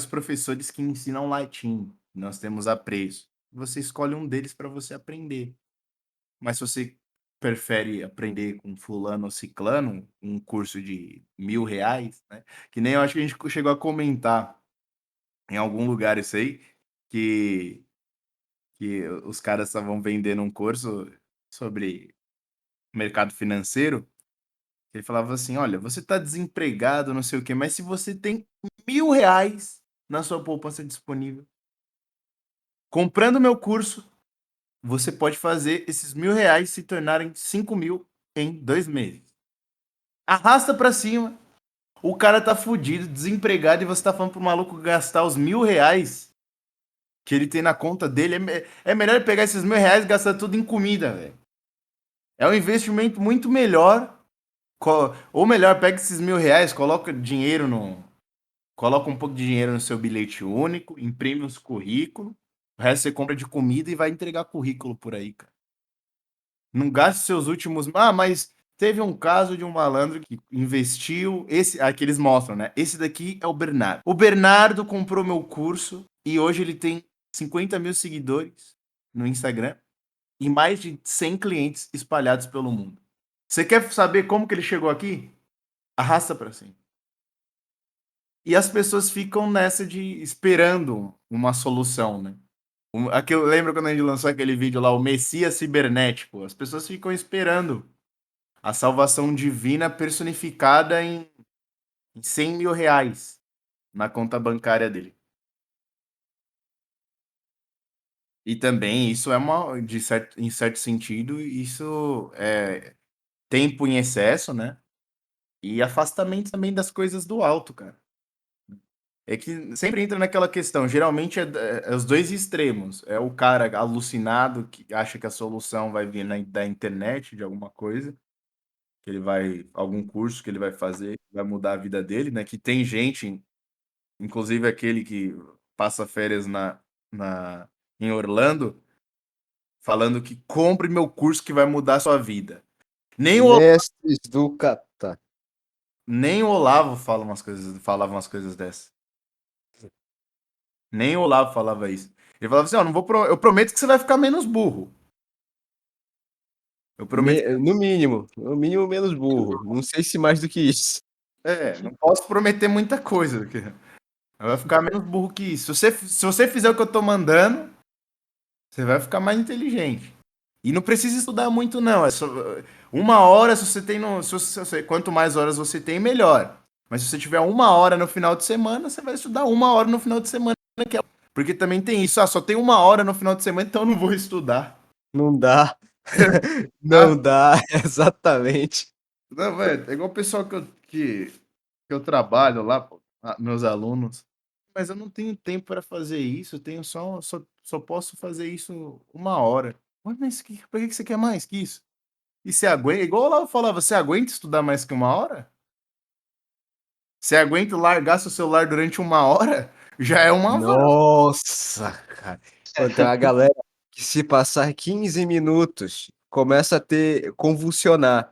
professores que ensinam latim. Nós temos a preço. Você escolhe um deles para você aprender. Mas se você prefere aprender com fulano ou ciclano, um curso de R$ 1.000, né? Que nem eu acho que a gente chegou a comentar em algum lugar isso aí, que os caras estavam vendendo um curso sobre mercado financeiro. Ele falava assim: olha, você está desempregado, não sei o quê, mas se você tem R$ 1.000 na sua poupança disponível, comprando meu curso, você pode fazer esses R$ 1.000 se tornarem 5.000 em 2 meses. Arrasta pra cima. O cara tá fudido, desempregado, e você tá falando pro maluco gastar os R$ 1.000 que ele tem na conta dele. É melhor ele pegar esses R$ 1.000 e gastar tudo em comida, velho. É um investimento muito melhor. Ou melhor, pega esses R$ 1.000, coloca um pouco de dinheiro no seu bilhete único, imprime os currículos, o resto você compra de comida e vai entregar currículo por aí, cara. Não gaste seus últimos. Ah, mas teve um caso de um malandro que investiu. Aqui eles mostram, né? Esse daqui é o Bernardo. O Bernardo comprou meu curso e hoje ele tem 50 mil seguidores no Instagram e mais de 100 clientes espalhados pelo mundo. Você quer saber como que ele chegou aqui? Arrasta pra cima. E as pessoas ficam nessa de esperando uma solução, né? Lembra quando a gente lançou aquele vídeo lá, o Messias Cibernético? As pessoas ficam esperando a salvação divina personificada em R$ 100.000 na conta bancária dele. E também isso é em certo sentido, isso é tempo em excesso, né? E afastamento também das coisas do alto, cara. É que sempre entra naquela questão, geralmente é os dois extremos. É o cara alucinado que acha que a solução vai vir da internet, de alguma coisa, algum curso que ele vai fazer, que vai mudar a vida dele, né? Que tem gente, inclusive aquele que passa férias em Orlando, falando que compre meu curso que vai mudar a sua vida. Nem o, Mestres do Catar. nem o Olavo falava umas coisas dessas. Nem o Olavo falava isso. Ele falava assim, ó, eu prometo que você vai ficar menos burro. Eu prometo que... No mínimo menos burro. Não sei se mais do que isso. não posso prometer muita coisa. Porque vai ficar menos burro que isso. Se você fizer o que eu tô mandando, você vai ficar mais inteligente. E não precisa estudar muito, não. É só 1 hora, se você tem. Quanto mais horas você tem, melhor. Mas se você tiver 1 hora no final de semana, você vai estudar 1 hora no final de semana. Porque também tem isso. Só tem 1 hora no final de semana, então eu não vou estudar. Não dá. Não dá, exatamente. Não, velho, é igual o pessoal que eu trabalho lá, pô, meus alunos. Mas eu não tenho tempo para fazer isso. Eu tenho só posso fazer isso 1 hora. Ué, mas pra que você quer mais que isso? E você aguenta, igual lá eu falava, você aguenta estudar mais que 1 hora? Você aguenta largar seu celular durante 1 hora? Já é um avanço. Nossa, cara. Pô, tem uma galera que se passar 15 minutos, começa a convulsionar.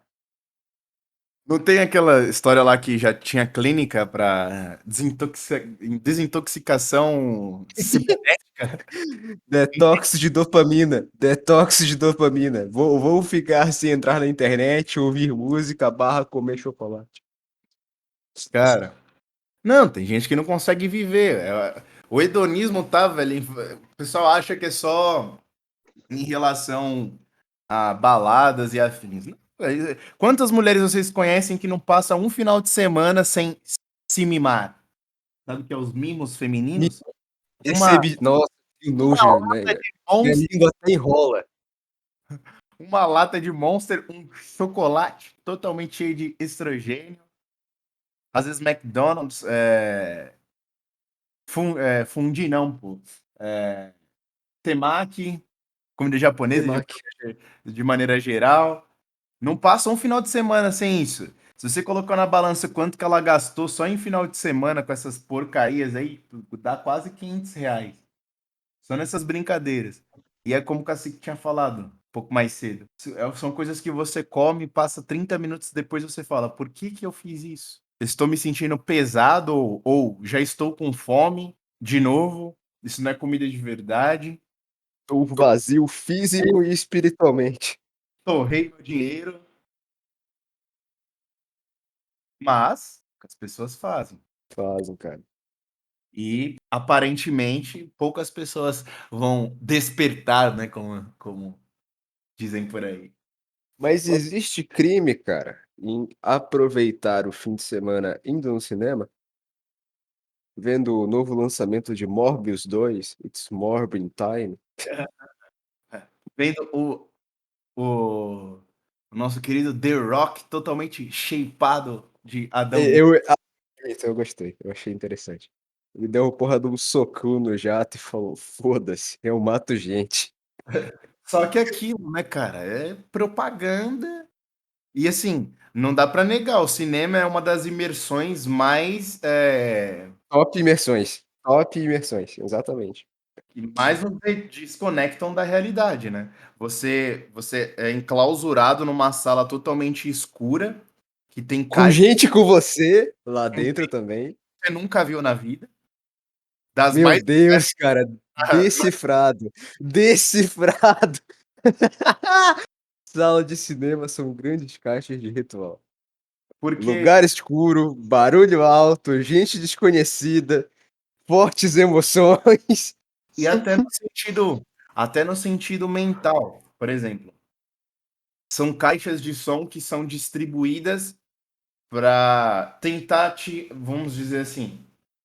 Não tem aquela história lá que já tinha clínica para desintoxicação cibernética? Detox de dopamina. Detox de dopamina. Vou ficar sem entrar na internet, ouvir música, comer chocolate. Cara, não, tem gente que não consegue viver. O hedonismo tá, velho. O pessoal acha que é só em relação a baladas e afins. Não, quantas mulheres vocês conhecem que não passam um final de semana sem se mimar? Sabe o que é os mimos femininos? Uma, Nossa, que uma nojo, né? lata de Minha Monster, língua até enrola. uma lata de Monster, um chocolate totalmente cheio de estrogênio. Às vezes McDonald's, fundi não, pô. Temaki, comida japonesa Temaki. de maneira geral. Não passa um final de semana sem isso. Se você colocar na balança quanto que ela gastou só em final de semana com essas porcarias aí, dá quase R$ 500. Só nessas brincadeiras. E é como o Cacique tinha falado um pouco mais cedo. São coisas que você come, passa 30 minutos depois você fala, por que eu fiz isso? Estou me sentindo pesado ou já estou com fome de novo. Isso não é comida de verdade. O vazio físico e espiritualmente. Torrei meu dinheiro. Mas as pessoas fazem. Fazem, cara. E aparentemente poucas pessoas vão despertar, né? Como dizem por aí. Mas existe crime, cara, em aproveitar o fim de semana indo no cinema, vendo o novo lançamento de Morbius 2, It's Morbin Time. Vendo o nosso querido The Rock totalmente shapeado de Adão. Eu gostei, eu achei interessante. Ele deu uma porra de um socão no jato e falou: "Foda-se, eu mato gente". Só que aquilo, né, cara, é propaganda. E assim, não dá pra negar, o cinema é uma das imersões mais Top imersões, exatamente. que mais nos desconectam da realidade, né? Você é enclausurado numa sala totalmente escura, que tem Com caixas gente com você, lá que dentro também. você nunca viu na vida, das Meu mais Deus, cara, decifrado, decifrado. Sala de cinema são grandes caixas de ritual. porque Lugar escuro, barulho alto, gente desconhecida, fortes emoções. e até no sentido mental, por exemplo, são caixas de som que são distribuídas para tentar vamos dizer assim,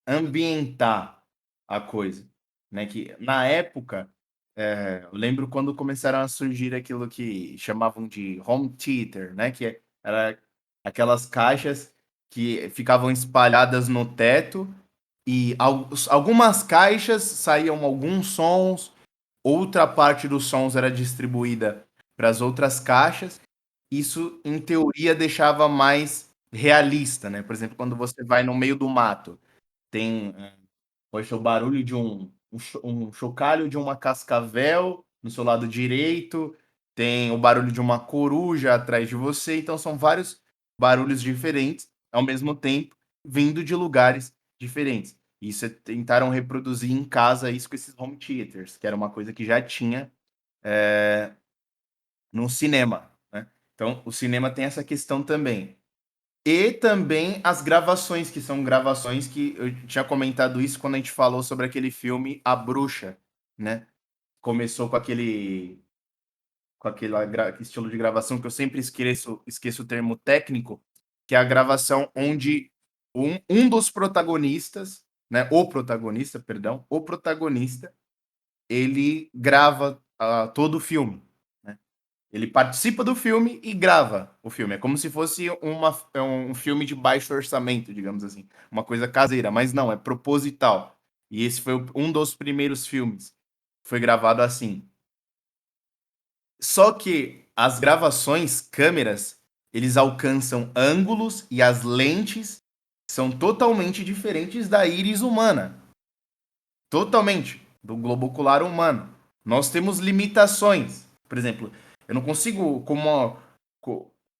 ambientar a coisa, né? Que na época, eu lembro quando começaram a surgir aquilo que chamavam de home theater, né? Que era aquelas caixas que ficavam espalhadas no teto e algumas caixas saíam alguns sons, outra parte dos sons era distribuída para as outras caixas. Isso, em teoria, deixava mais realista, né? Por exemplo, quando você vai no meio do mato, tem Pode ter o barulho de um chocalho de uma cascavel no seu lado direito, tem o barulho de uma coruja atrás de você, então são vários barulhos diferentes ao mesmo tempo, vindo de lugares diferentes. E isso tentaram reproduzir em casa isso com esses home theaters, que era uma coisa que já tinha no cinema, né? Então, o cinema tem essa questão também. E também as gravações, que são gravações que eu tinha comentado isso quando a gente falou sobre aquele filme A Bruxa, né? Começou com aquele estilo de gravação que eu sempre esqueço o termo técnico, que é a gravação onde um dos protagonistas, né? O protagonista, ele grava todo o filme, né? Ele participa do filme e grava o filme. É como se fosse um filme de baixo orçamento, digamos assim. Uma coisa caseira, mas não, é proposital. E esse foi um dos primeiros filmes que foi gravado assim. Só que as gravações, câmeras, eles alcançam ângulos e as lentes são totalmente diferentes da íris humana. Totalmente. Do globo ocular humano. Nós temos limitações. Por exemplo, eu não consigo, como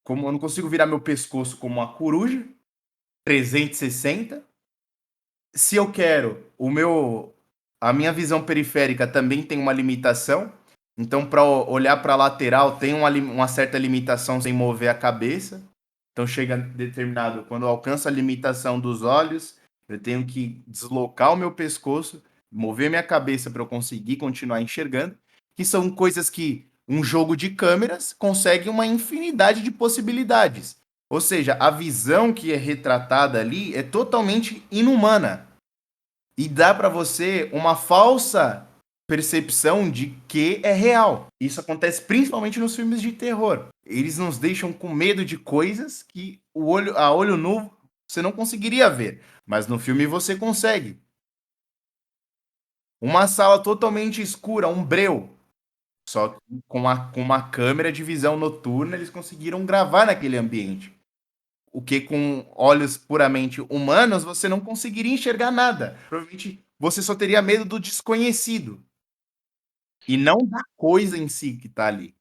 eu não consigo virar meu pescoço como uma coruja, 360. Se eu quero, a minha visão periférica também tem uma limitação. Então, para olhar para a lateral, tem uma certa limitação sem mover a cabeça. Então, chega determinado, quando eu alcanço a limitação dos olhos, eu tenho que deslocar o meu pescoço, mover minha cabeça para eu conseguir continuar enxergando, que são coisas que um jogo de câmeras consegue uma infinidade de possibilidades. Ou seja, a visão que é retratada ali é totalmente inumana. E dá para você uma falsa percepção de que é real. Isso acontece principalmente nos filmes de terror. Eles nos deixam com medo de coisas que a olho nu você não conseguiria ver, mas no filme você consegue. Uma sala totalmente escura, um breu. Só que com uma câmera de visão noturna eles conseguiram gravar naquele ambiente. O que com olhos puramente humanos você não conseguiria enxergar nada. Provavelmente você só teria medo do desconhecido e não da coisa em si que tá ali.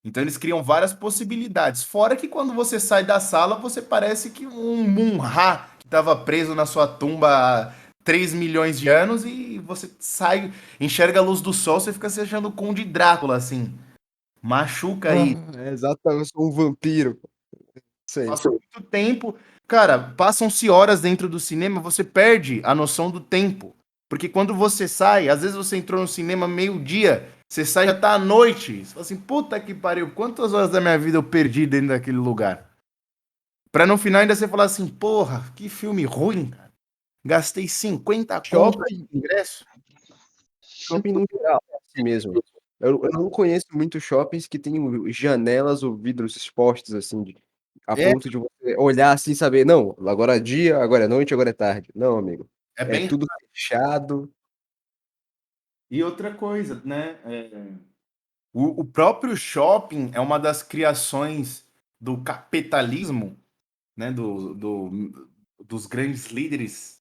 Então eles criam várias possibilidades. Fora que quando você sai da sala, você parece que um Munra que estava preso na sua tumba há 3 milhões de anos e você sai, enxerga a luz do sol, você fica se achando o Conde Drácula, assim. Machuca aí. É exatamente, eu sou um vampiro. Sei. Passa muito tempo. Cara, passam-se horas dentro do cinema, você perde a noção do tempo. Porque quando você sai, às vezes você entrou no cinema meio-dia, você sai já tá à noite. Você fala assim, puta que pariu, quantas horas da minha vida eu perdi dentro daquele lugar? Pra no final ainda você falar assim, porra, que filme ruim, cara. Gastei 50 conto Shopping, de ingresso. shopping no geral, é assim mesmo. Eu não conheço muitos shoppings que têm janelas ou vidros expostos, assim, a É, ponto de você olhar assim e saber, não, agora é dia, agora é noite, agora é tarde. Não, amigo. é É bem. tudo fechado. E outra coisa, né? O próprio shopping é uma das criações do capitalismo, né, dos grandes líderes,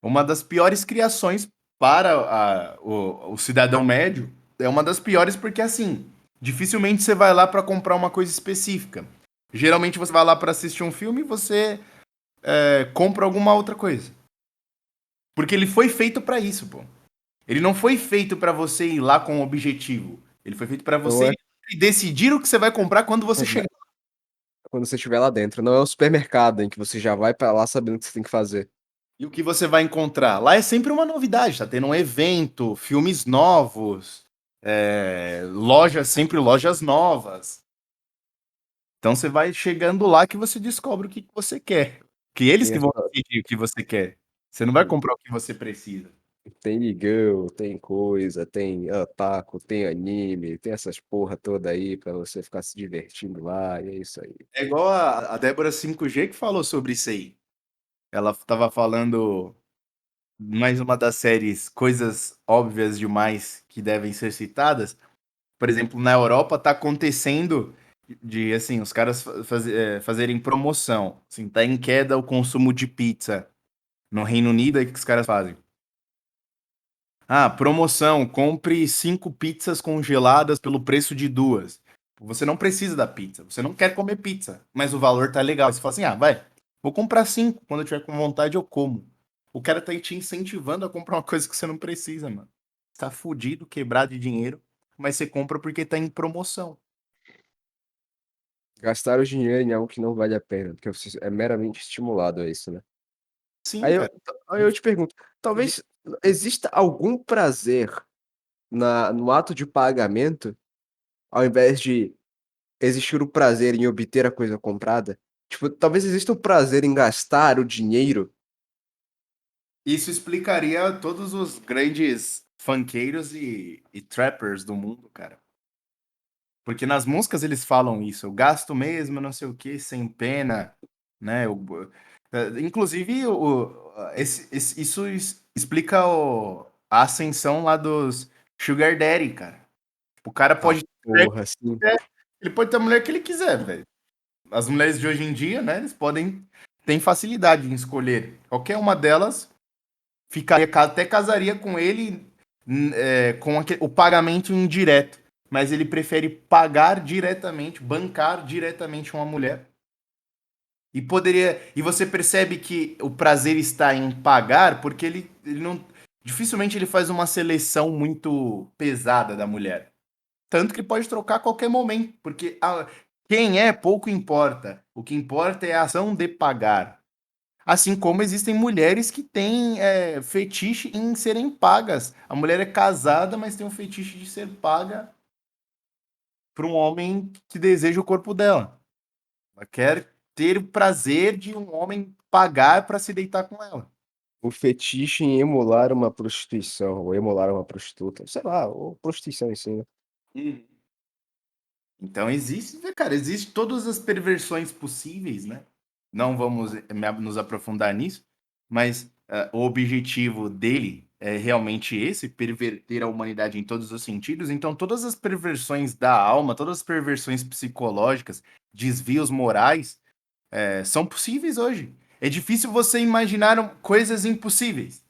uma das piores criações para o cidadão médio, é uma das piores porque, assim, dificilmente você vai lá para comprar uma coisa específica. Geralmente você vai lá para assistir um filme e você compra alguma outra coisa. Porque ele foi feito para isso, pô. Ele não foi feito para você ir lá com um objetivo. Ele foi feito para Não você é ir decidir o que você vai comprar quando você chegar. quando você estiver lá dentro. Não é o supermercado em que você já vai pra lá sabendo o que você tem que fazer. E o que você vai encontrar? Lá é sempre uma novidade, tá tendo um evento, filmes novos, sempre lojas novas. Então você vai chegando lá que você descobre o que você quer. Que eles Tem que vão essa decidir o que você quer. Você não vai comprar o que você precisa. tem girl, tem coisa, tem otaku, tem anime, tem essas porra toda aí pra você ficar se divertindo lá, e é isso aí. É igual a Débora 5G que falou sobre isso aí. Ela estava falando mais uma das séries Coisas Óbvias Demais que devem ser citadas. Por exemplo, na Europa tá acontecendo de, assim, os caras fazerem promoção. Assim, tá em queda o consumo de pizza no Reino Unido, aí o que os caras fazem? Ah, promoção, compre 5 pizzas congeladas pelo preço de 2. Você não precisa da pizza, você não quer comer pizza, mas o valor tá legal. Você fala assim, ah, vai, vou comprar 5, quando eu tiver com vontade eu como. O cara tá aí te incentivando a comprar uma coisa que você não precisa, mano. Você tá fudido, quebrado de dinheiro, mas você compra porque tá em promoção. Gastar o dinheiro em algo que não vale a pena, porque você é meramente estimulado a isso, né. Sim, Aí eu cara. aí eu te pergunto, talvez exista algum prazer no ato de pagamento, ao invés de existir o prazer em obter a coisa comprada? Tipo, talvez exista o prazer em gastar o dinheiro. Isso explicaria todos os grandes funkeiros e trappers do mundo, cara. Porque nas músicas eles falam isso, eu gasto mesmo, não sei o que, sem pena, né? Inclusive, isso explica a ascensão lá dos Sugar Daddy, cara. O cara Ah, pode ter a mulher porra, que sim. quiser, ele pode ter a mulher que ele quiser, velho. As mulheres de hoje em dia, né? Eles têm facilidade em escolher. Qualquer uma delas até casaria com ele com o pagamento indireto, mas ele prefere pagar diretamente, bancar diretamente uma mulher. E você percebe que o prazer está em pagar, porque ele não dificilmente ele faz uma seleção muito pesada da mulher. Tanto que pode trocar a qualquer momento, porque quem é pouco importa. O que importa é a ação de pagar. Assim como existem mulheres que têm fetiche em serem pagas. A mulher é casada, mas tem um fetiche de ser paga por um homem que deseja o corpo dela. Ela quer ter o prazer de um homem pagar para se deitar com ela. O fetiche em emular uma prostituição, ou emular uma prostituta, sei lá, ou prostituição em si, né. Uhum. Então existe, né, cara, existe todas as perversões possíveis, né? Não vamos nos aprofundar nisso, mas o objetivo dele é realmente esse, perverter a humanidade em todos os sentidos. Então todas as perversões da alma, todas as perversões psicológicas, desvios morais, são possíveis hoje. É difícil você imaginar coisas impossíveis.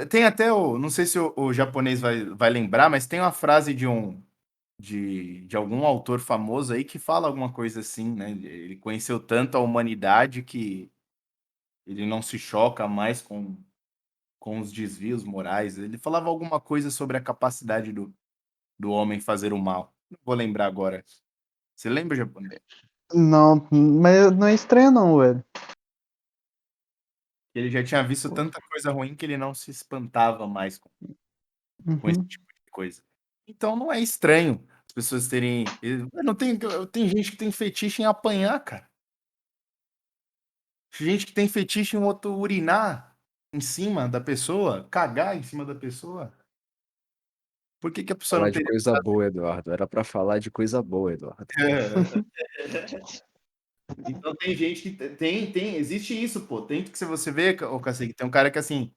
Tem até não sei se o japonês vai lembrar, mas tem uma frase de algum autor famoso aí que fala alguma coisa assim, né? Ele conheceu tanto a humanidade que ele não se choca mais com os desvios morais. Ele falava alguma coisa sobre a capacidade do homem fazer o mal. Não vou lembrar agora. Você lembra, japonês? Não, mas não é estranho não, velho. Ele já tinha visto tanta coisa ruim que ele não se espantava mais com esse Uhum. tipo de coisa. Então não é estranho as pessoas terem. Não tem gente que tem fetiche em apanhar, cara. Gente que tem fetiche em outro urinar em cima da pessoa, cagar em cima da pessoa. Por que que a pessoa Falar não de teria coisa boa, Eduardo, era pra falar de coisa boa, Eduardo. Então tem gente que existe isso, pô. Tem que se você vê, ô Cacete, tem um cara que assim,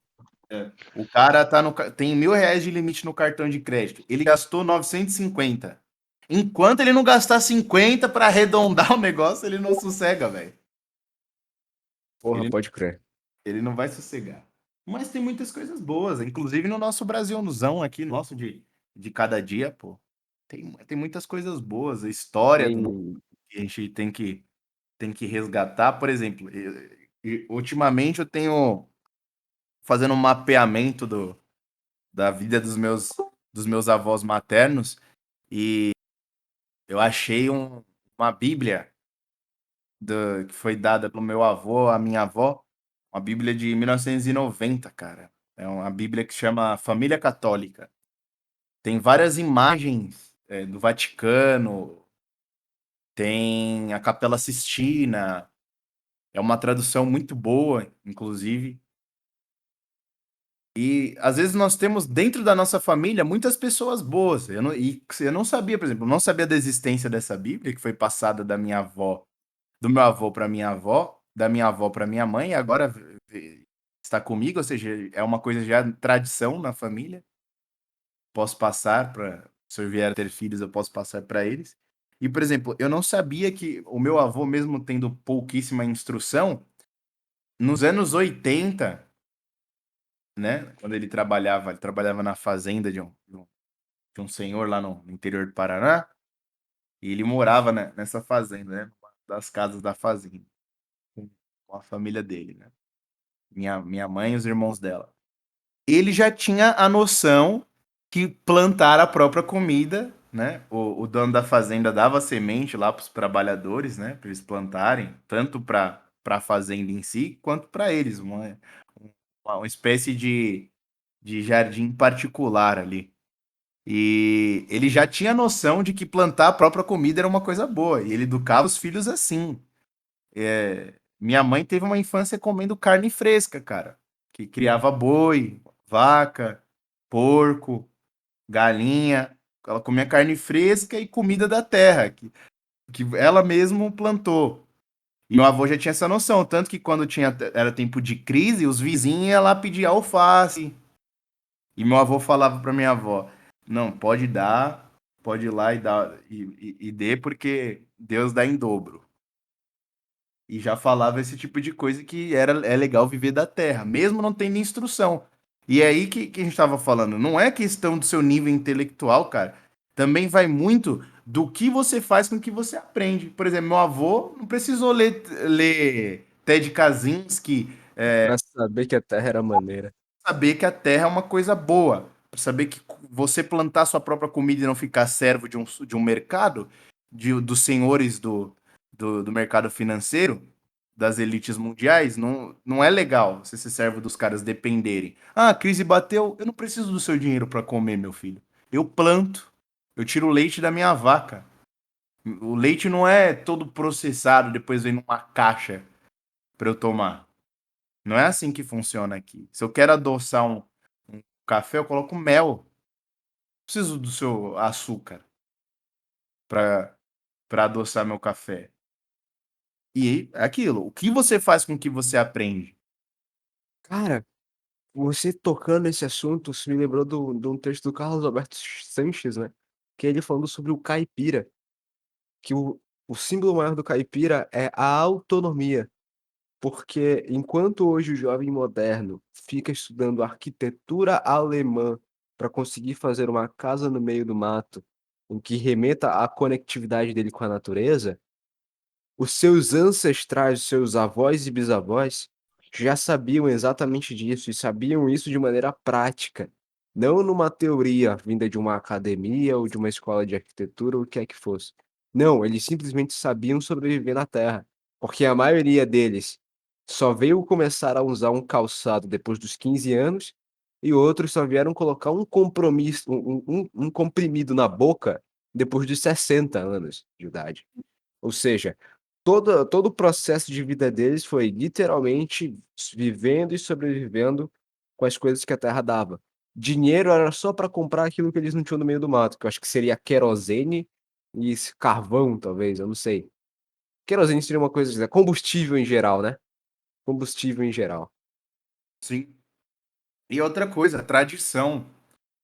o cara tem R$ 1.000 de limite no cartão de crédito. Ele gastou 950. Enquanto ele não gastar 50 para arredondar o negócio, ele não sossega, velho. Porra, Ele pode crer. Ele não vai sossegar. Mas tem muitas coisas boas, inclusive no nosso Brasilzão aqui, nosso de cada dia, pô. Tem muitas coisas boas, a história do nosso Tem que a gente tem que resgatar. Por exemplo, ultimamente eu tenho fazendo um mapeamento da vida dos meus avós maternos e eu achei uma Bíblia que foi dada pelo meu avô à minha avó, uma Bíblia de 1990, cara. É uma Bíblia que chama Família Católica. Tem várias imagens do Vaticano, tem a Capela Sistina, é uma tradução muito boa, inclusive. E às vezes nós temos dentro da nossa família muitas pessoas boas. Eu não sabia, por exemplo, eu não sabia da existência dessa Bíblia que foi passada da minha avó, do meu avô para minha avó, da minha avó para minha mãe, e agora está comigo, ou seja, é uma coisa já tradição na família. Posso passar para, se eu vier a ter filhos, eu posso passar para eles. E, por exemplo, eu não sabia que o meu avô, mesmo tendo pouquíssima instrução, nos anos 80, né? Quando ele trabalhava na fazenda de um senhor lá no interior do Paraná, e ele morava, né, nessa fazenda, né? Numa das casas da fazenda, com a família dele, né? Minha mãe e os irmãos dela. Ele já tinha a noção que plantar a própria comida, né? O dono da fazenda dava semente lá para os trabalhadores, né? Para eles plantarem, tanto para a fazenda em si, quanto para eles, uma espécie de jardim particular ali. E ele já tinha noção de que plantar a própria comida era uma coisa boa, e ele educava os filhos assim. Minha mãe teve uma infância comendo carne fresca, cara, que criava boi, vaca, porco, galinha. Ela comia carne fresca e comida da terra, que ela mesma plantou. E meu avô já tinha essa noção, tanto que quando era tempo de crise, os vizinhos iam lá pedir alface. E meu avô falava para minha avó: não, pode dar, pode ir lá e dar e dê, porque Deus dá em dobro. E já falava esse tipo de coisa que é legal viver da terra, mesmo não tendo instrução. E é aí que a gente estava falando, não é questão do seu nível intelectual, cara. Também vai muito do que você faz com o que você aprende. Por exemplo, meu avô não precisou ler Ted Kaczynski, Pra saber que a Terra era maneira. saber que a terra é uma coisa boa, para saber que você plantar sua própria comida e não ficar servo de um mercado, dos senhores do mercado financeiro, das elites mundiais, não é legal você ser servo dos caras dependerem. Ah, a crise bateu, eu não preciso do seu dinheiro para comer, meu filho. Eu planto, eu tiro o leite da minha vaca. O leite não é todo processado, depois vem numa caixa para eu tomar. Não é assim que funciona aqui. Se eu quero adoçar um café, eu coloco mel. Preciso do seu açúcar para adoçar meu café. E é aquilo. O que você faz com o que você aprende? Cara, você tocando nesse assunto, isso me lembrou de um texto do Carlos Alberto Sanches, né? Que ele falando sobre o caipira, que o símbolo maior do caipira é a autonomia. Porque enquanto hoje o jovem moderno fica estudando arquitetura alemã para conseguir fazer uma casa no meio do mato, em que remeta à conectividade dele com a natureza, os seus ancestrais, os seus avós e bisavós já sabiam exatamente disso e sabiam isso de maneira prática, não numa teoria vinda de uma academia ou de uma escola de arquitetura ou o que é que fosse. Não, eles simplesmente sabiam sobreviver na Terra, porque a maioria deles só veio começar a usar um calçado depois dos 15 anos e outros só vieram colocar um compromisso, um comprimido na boca depois dos 60 anos de idade. Ou seja, todo o processo de vida deles foi literalmente vivendo e sobrevivendo com as coisas que a terra dava. Dinheiro era só para comprar aquilo que eles não tinham no meio do mato, que eu acho que seria querosene e carvão, talvez, eu não sei. Querosene seria uma coisa, combustível em geral, né? Combustível em geral. Sim. E outra coisa, tradição.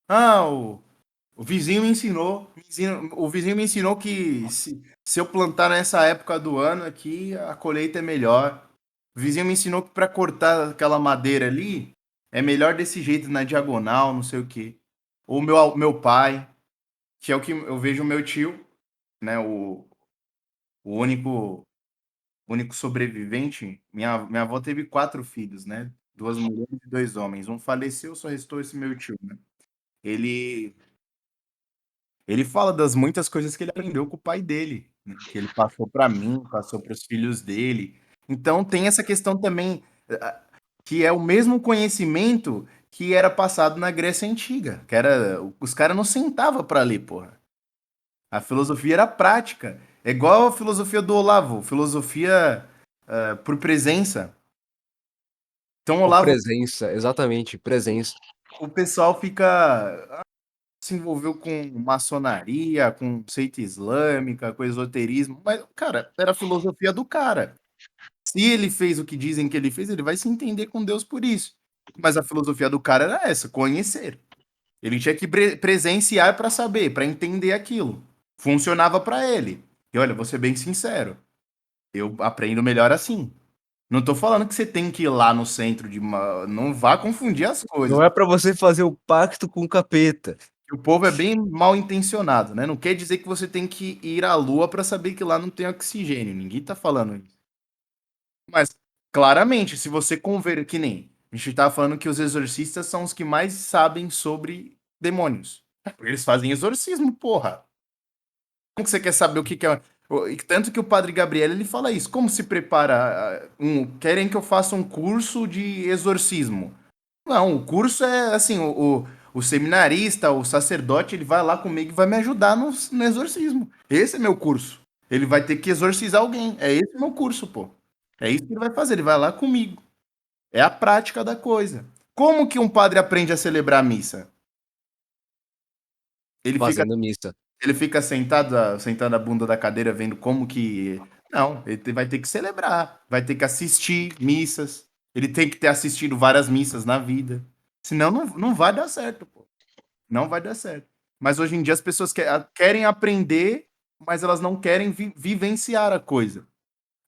Ah, o vizinho me ensinou. O vizinho me ensinou que se eu plantar nessa época do ano aqui, a colheita é melhor. O vizinho me ensinou que para cortar aquela madeira ali, é melhor desse jeito, na diagonal, não sei o quê. Ou meu pai, que é o que eu vejo o meu tio, né? O único sobrevivente. Minha avó teve 4 filhos, né? 2 mulheres e 2 homens. Um faleceu, só restou esse meu tio, né? Ele Ele fala das muitas coisas que ele aprendeu com o pai dele, né, que ele passou para mim, passou para os filhos dele. Então tem essa questão também, que é o mesmo conhecimento que era passado na Grécia Antiga, que era os caras não sentava para ler, porra. A filosofia era prática. É igual a filosofia do Olavo, filosofia por presença. Então, Por Olavo, presença, exatamente, presença. o pessoal fica se envolveu com maçonaria, com seita islâmica, com esoterismo, mas, cara, era a filosofia do cara. Se ele fez o que dizem que ele fez, ele vai se entender com Deus por isso. Mas a filosofia do cara era essa, conhecer. Ele tinha que presenciar para saber, para entender aquilo. Funcionava para ele. E olha, vou ser bem sincero, eu aprendo melhor assim. Não tô falando que você tem que ir lá no centro de uma. Não vá confundir as coisas. Não é pra você fazer o pacto com o capeta. O povo é bem mal intencionado, né? Não quer dizer que você tem que ir à lua pra saber que lá não tem oxigênio. Ninguém tá falando isso. Mas, claramente, se você conver. Que nem. A gente tava falando que os exorcistas são os que mais sabem sobre demônios. Porque eles fazem exorcismo, porra. Como que você quer saber o que é. Tanto que o Padre Gabriel ele fala isso. Como se prepara? Querem que eu faça um curso de exorcismo? Não, o curso é assim: o seminarista, o sacerdote, ele vai lá comigo e vai me ajudar no exorcismo. Esse é meu curso. Ele vai ter que exorcizar alguém. É esse o meu curso, pô. É isso que ele vai fazer. Ele vai lá comigo. É a prática da coisa. Como que um padre aprende a celebrar a missa? Ele fica Fazendo missa. Ele fica sentado a bunda da cadeira vendo como que. Não, ele vai ter que celebrar, vai ter que assistir missas. Ele tem que ter assistido várias missas na vida. Senão não vai dar certo, pô. Não vai dar certo. Mas hoje em dia as pessoas querem aprender, mas elas não querem vivenciar a coisa.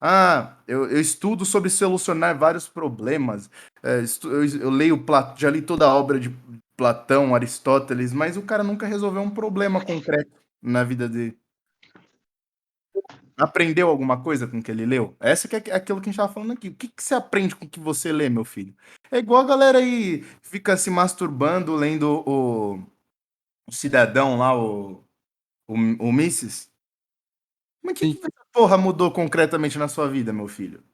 Ah, eu estudo sobre solucionar vários problemas. Eu leio, já li toda a obra de Platão, Aristóteles, mas o cara nunca resolveu um problema concreto na vida dele. Aprendeu alguma coisa com o que ele leu? Essa que é aquilo que a gente estava falando aqui. O que, que você aprende com o que você lê, meu filho? É igual a galera aí fica se masturbando lendo o Cidadão lá, o Mises. Mas o que, Sim. que essa porra mudou concretamente na sua vida, meu filho?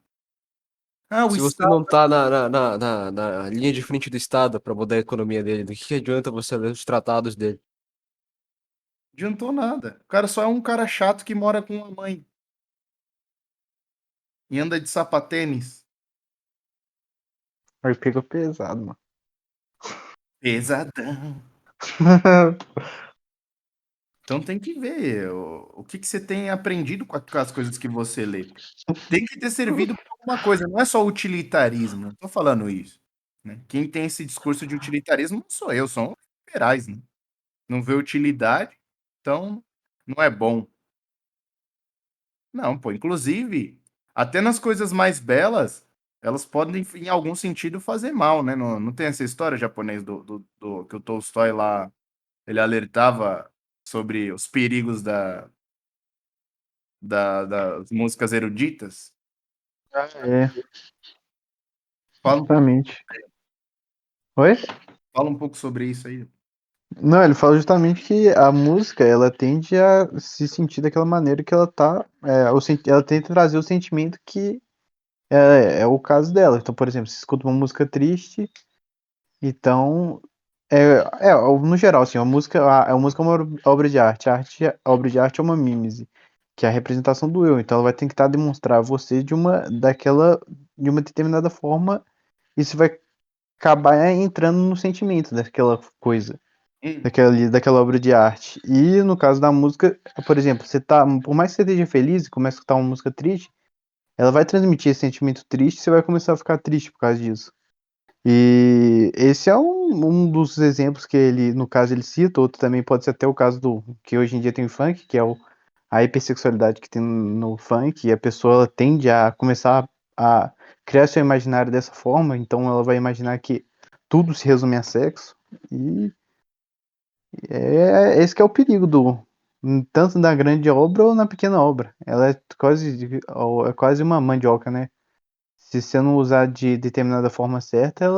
Ah, o Se você Estado não tá na linha de frente do Estado pra mudar a economia dele, do que adianta você ler os tratados dele? não adiantou nada. O cara só é um cara chato que mora com a mãe e anda de sapatênis. Aí pegou pesado, mano. Pesadão. Então tem que ver o que, que você tem aprendido com as coisas que você lê. Tem que ter servido para alguma coisa, não é só utilitarismo. Não tô falando isso. Né? Quem tem esse discurso de utilitarismo não sou eu, são os liberais. Né? Não vê utilidade, então não é bom. Não, pô. Inclusive, até nas coisas mais belas, elas podem, em algum sentido, fazer mal, né? Não tem essa história japonês que o Tolstói lá, ele alertava sobre os perigos das músicas eruditas? É, Fala, justamente. Oi? fala um pouco sobre isso aí. Não, ele fala justamente que a música, ela tende a se sentir daquela maneira que ela tá, ela tenta trazer o sentimento que é o caso dela. Então, por exemplo, se escuta uma música triste, então, no geral, assim, a música é uma obra de arte, a obra de arte é uma mímese, que é a representação do eu. Então, ela vai tentar demonstrar a você de uma determinada forma, e isso vai acabar entrando no sentimento daquela coisa. Hum, Daquela obra de arte. E no caso da música, por exemplo, por mais que você esteja feliz e comece a escutar uma música triste, ela vai transmitir esse sentimento triste e você vai começar a ficar triste por causa disso. E esse é um dos exemplos que ele, no caso, ele cita. Outro também pode ser até o caso do que hoje em dia tem o funk, que é a hipersexualidade que tem no funk, e a pessoa ela tende a começar a criar seu imaginário dessa forma, então ela vai imaginar que tudo se resume a sexo. E esse que é o perigo tanto na grande obra ou na pequena obra. Ela é quase uma mandioca, né? Se você não usar de determinada forma certa,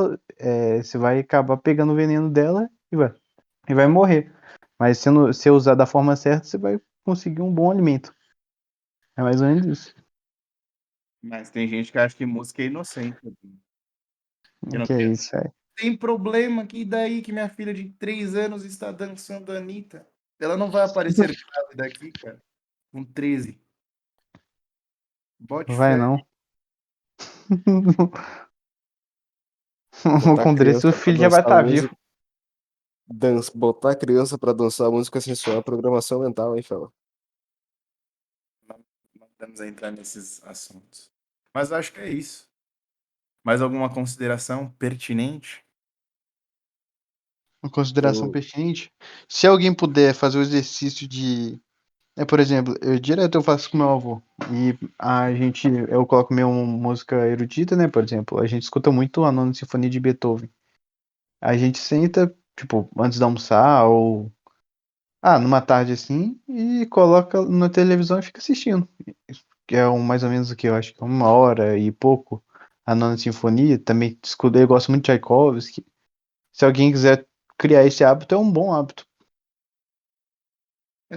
você vai acabar pegando o veneno dela e vai morrer. Mas se você usar da forma certa, você vai conseguir um bom alimento. É mais ou menos isso. mas tem gente que acha que música é inocente. Que O não que é isso, é? tem problema que daí que minha filha de 3 anos está dançando a Anitta. Ela não vai aparecer grávida aqui, cara. Com 13. Bote Vai fé. não. Botar a Com 13, o criança pra filho já vai dançar estar vivo. música. Botar a criança pra dançar música sensual é programação mental, hein, fela? Não podemos entrar nesses assuntos. Mas eu acho que é isso. Mais alguma consideração pertinente? Uma consideração Eu, pertinente. Se alguém puder fazer o exercício de Por exemplo, direto eu faço com meu avô. E eu coloco minha música erudita, né? Por exemplo, a gente escuta muito a Nona Sinfonia de Beethoven. A gente senta, tipo, antes de almoçar ou numa tarde assim, e coloca na televisão e fica assistindo. Que é mais ou menos o que eu acho que é 1 hora e pouco. A Nona Sinfonia, também escuto, eu gosto muito de Tchaikovsky. Se alguém quiser criar esse hábito, é um bom hábito.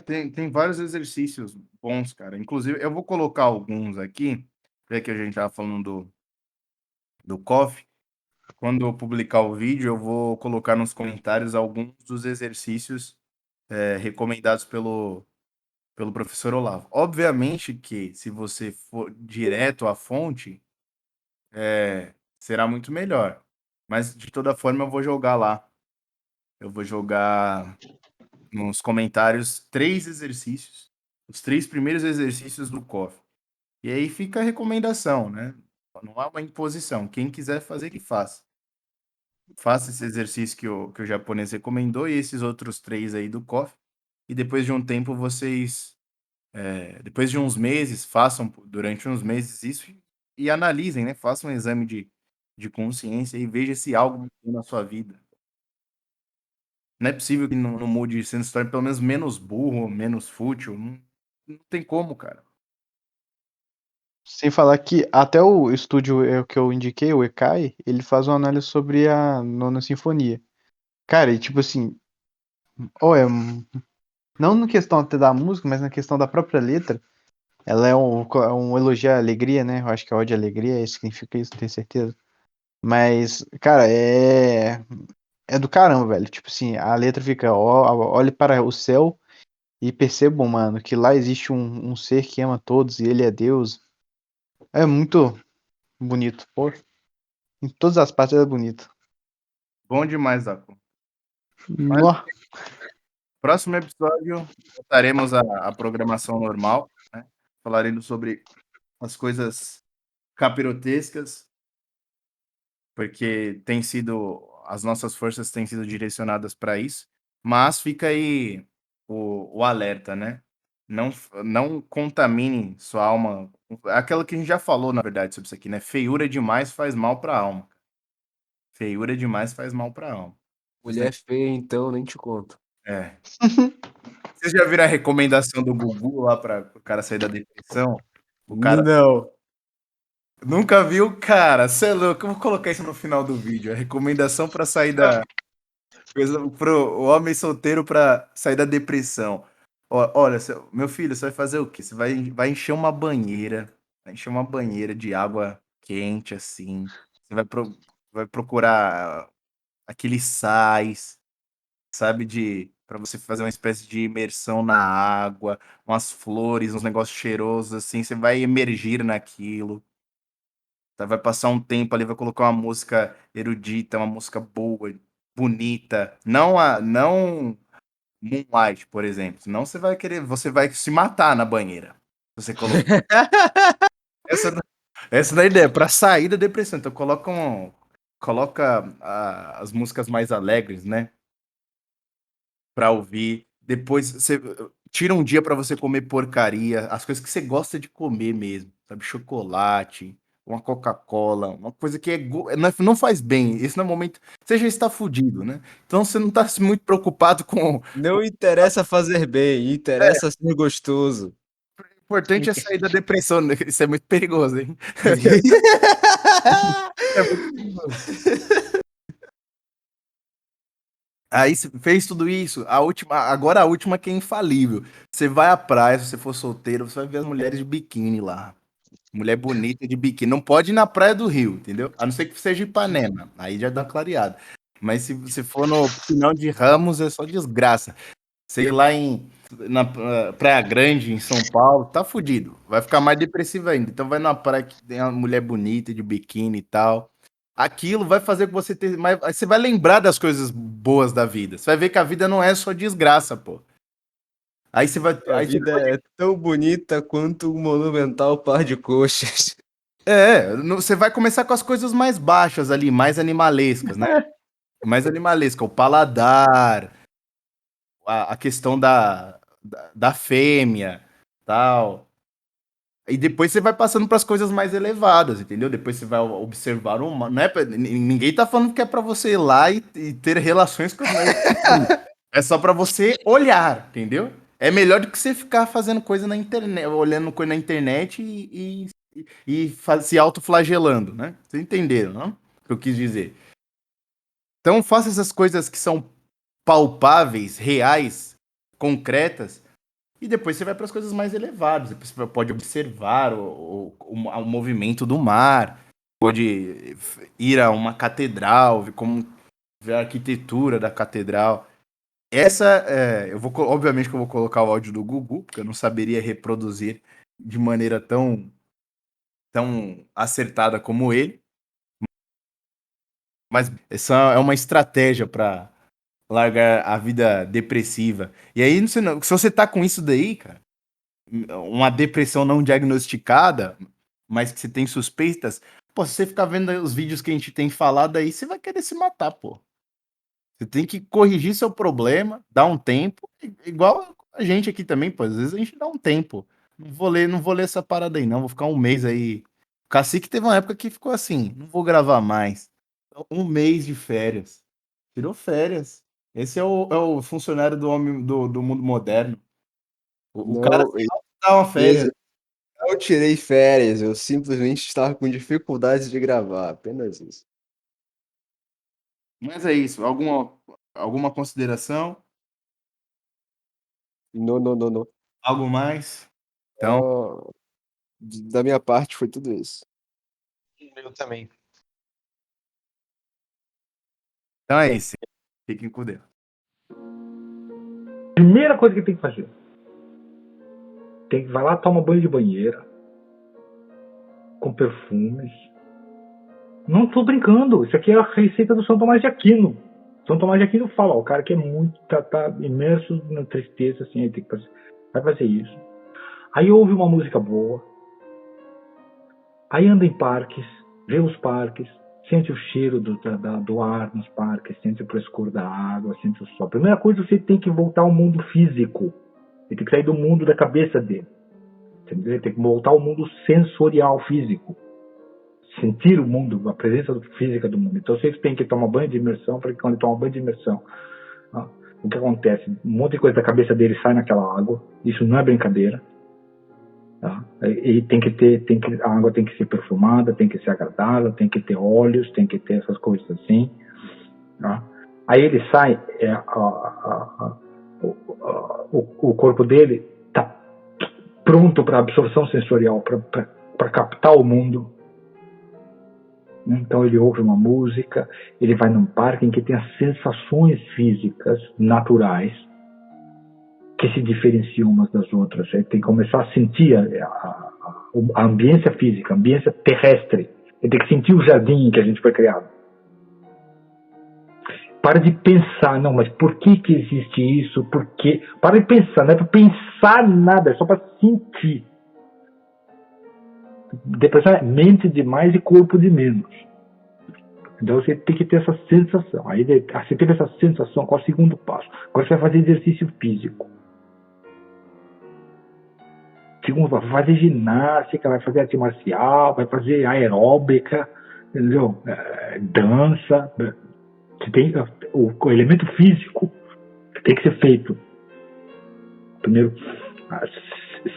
Tem vários exercícios bons, cara. Inclusive, eu vou colocar alguns aqui, já que a gente tava falando do coffee. Quando eu publicar o vídeo, eu vou colocar nos comentários alguns dos exercícios recomendados pelo professor Olavo. Obviamente que se você for direto à fonte, será muito melhor. Mas de toda forma, eu vou jogar lá. Eu vou jogar nos comentários 3 exercícios, os 3 primeiros exercícios do COF. E aí fica a recomendação, né? Não há uma imposição. Quem quiser fazer, que faça. Faça esse exercício que o japonês recomendou e esses outros 3 aí do COF. E depois de um tempo, vocês, depois de uns meses, façam durante uns meses isso e analisem, né? Façam um exame de consciência e veja se algo mudou na sua vida. Não é possível que não mude, você não se torne pelo menos menos burro, menos fútil. Não tem como, cara. Sem falar que até o estúdio que eu indiquei, o Ekai, ele faz uma análise sobre a Nona Sinfonia. Cara, e tipo assim, não na questão até da música, mas na questão da própria letra, ela é um elogio à alegria, né? Eu acho que é ódio à alegria, significa isso, não tenho certeza. Mas, cara, é do caramba, velho. Tipo assim, a letra fica, olhe para o céu e percebam, mano, que lá existe um ser que ama todos e ele é Deus. É muito bonito, pô. Em todas as partes é bonito. Bom demais, Zaco. Mas, Nó. próximo episódio, voltaremos à programação normal, né? Falaremos sobre as coisas capirotescas, porque as nossas forças têm sido direcionadas para isso. Mas fica aí o alerta, né? Não contamine sua alma. Aquela que a gente já falou, na verdade, sobre isso aqui, né? Feiura demais faz mal para a alma. Feiura demais faz mal para a alma. Mulher feia, então, nem te conto. É. Vocês já viram a recomendação do Gugu lá para o cara sair da depressão? O cara Não. nunca viu, cara. Você é louco. Eu vou colocar isso no final do vídeo. A recomendação para sair da pro homem solteiro para sair da depressão. Olha, meu filho, você vai fazer o quê? Você vai encher uma banheira, vai encher uma banheira de água quente assim. Você vai procurar aqueles sais, sabe, para você fazer uma espécie de imersão na água, umas flores, uns negócios cheirosos assim, você vai emergir naquilo. Tá? Vai passar um tempo ali, vai colocar uma música erudita, uma música boa, bonita, não Moonlight, por exemplo. Senão você vai se matar na banheira. Se você colocar essa essa da ideia para sair da depressão. Então coloca as músicas mais alegres, né? Pra ouvir. Depois você tira um dia pra você comer porcaria, as coisas que você gosta de comer mesmo, sabe? Chocolate, uma Coca-Cola, uma coisa que não faz bem. Esse não é o momento. Você já está fudido, né? Então você não tá muito preocupado com. Não interessa fazer bem, interessa ser gostoso. O importante é sair da depressão, né? Isso é muito perigoso, hein? É muito perigoso. Aí você fez tudo isso, agora a última que é infalível. Você vai à praia, se você for solteiro, você vai ver as mulheres de biquíni lá. Mulher bonita de biquíni. Não pode ir na praia do Rio, entendeu? A não ser que seja Ipanema. Aí já dá uma clareada. Mas se você for no Pinhão de Ramos, é só desgraça. Sei lá na Praia Grande, em São Paulo, tá fudido. Vai ficar mais depressivo ainda. Então vai numa praia que tem uma mulher bonita de biquíni e tal. Aquilo vai fazer com você ter mais. Aí você vai lembrar das coisas boas da vida. Você vai ver que a vida não é só desgraça, pô. Aí você vai. A Aí você vida é tão bonita quanto um monumental par de coxas. você vai começar com as coisas mais baixas ali, mais animalescas, né? Mais animalesca, o paladar, a questão da fêmea, tal. E depois você vai passando para as coisas mais elevadas, entendeu? Depois você vai observar uma. Não é ninguém tá falando que é para você ir lá e ter relações com as é só para você olhar, entendeu? É melhor do que você ficar fazendo coisa na internet, olhando coisa na internet se autoflagelando, né? Vocês entenderam, não? O que eu quis dizer. Então faça essas coisas que são palpáveis, reais, concretas, e depois você vai para as coisas mais elevadas. Depois você pode observar o movimento do mar, pode ir a uma catedral, ver a arquitetura da catedral. Obviamente que eu vou colocar o áudio do Gugu, porque eu não saberia reproduzir de maneira tão acertada como ele. Mas essa é uma estratégia para largar a vida depressiva. E aí, se você tá com isso daí, cara, uma depressão não diagnosticada, mas que você tem suspeitas, pô, se você ficar vendo os vídeos que a gente tem falado aí, você vai querer se matar, pô. Você tem que corrigir seu problema, dar um tempo, igual a gente aqui também, pô, às vezes a gente dá um tempo. Não vou ler essa parada aí, não, vou ficar um mês aí. O Cacique teve uma época que ficou assim, não vou gravar mais. Então, um mês de férias. Tirou férias. Esse é o funcionário do homem do mundo moderno. O cara Não, dá uma férias. eu tirei férias, eu simplesmente estava com dificuldades de gravar, apenas isso. Mas é isso. Alguma consideração? Não. Algo mais? Então, Ó, da minha parte foi tudo isso. Eu também. então é isso. Fiquem com Deus. Primeira coisa que tem que fazer. Vai lá, toma banho de banheira. Com perfumes. Não tô brincando. Isso aqui é a receita do São Tomás de Aquino. São Tomás de Aquino fala, o cara que é muito, tá imerso na tristeza, assim, ele tem que fazer, vai fazer isso. Aí ouve uma música boa. Aí anda em parques, vê os parques, sente o cheiro do ar nos parques, sente o frescor da água, sente o sol. Primeira coisa, você tem que voltar ao mundo físico. Ele tem que sair do mundo da cabeça dele. Entendeu? Ele tem que voltar ao mundo sensorial, físico. Sentir o mundo, a presença física do mundo. Então você tem que tomar banho de imersão, porque quando ele toma banho de imersão, o que acontece? Um monte de coisa da cabeça dele sai naquela água. Isso não é brincadeira. Tá? E a água tem que ser perfumada, tem que ser agradável, tem que ter óleos, tem que ter essas coisas assim. Tá? Aí ele sai, o corpo dele está pronto para absorção sensorial, para captar o mundo. Então ele ouve uma música, ele vai num parque em que tem as sensações físicas naturais que se diferenciam umas das outras. Ele tem que começar a sentir a ambiência física, a ambiência terrestre. Ele tem que sentir o jardim em que a gente foi criado. Para de pensar, não, mas por que existe isso? Por quê? Para de pensar, não é para pensar nada, é só para sentir. Depressão é mente demais e corpo de menos. Então você tem que ter essa sensação. Aí você teve essa sensação, qual é o segundo passo? Agora você vai fazer exercício físico. Segundo passo, vai fazer ginástica, vai fazer arte marcial, vai fazer aeróbica, entendeu? Dança. Você tem o elemento físico que tem que ser feito. Primeiro,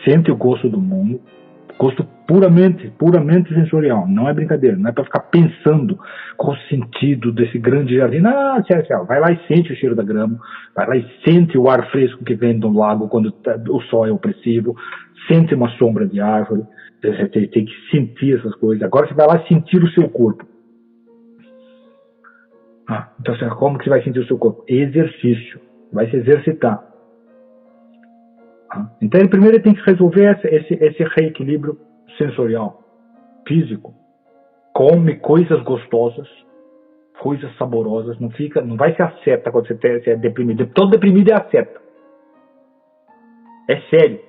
sente o gosto do mundo. Gosto puramente sensorial, não é brincadeira, não é para ficar pensando qual o sentido desse grande jardim. Não, vai lá e sente o cheiro da grama, vai lá e sente o ar fresco que vem do lago quando o sol é opressivo, sente uma sombra de árvore, você tem que sentir essas coisas. Agora você vai lá sentir o seu corpo. Então como que você vai sentir o seu corpo? Exercício, vai se exercitar. Então, primeiro ele tem que resolver esse reequilíbrio sensorial, físico. Come coisas gostosas, coisas saborosas. Não vai ser a seta quando você é deprimido. Todo deprimido é a seta. É sério.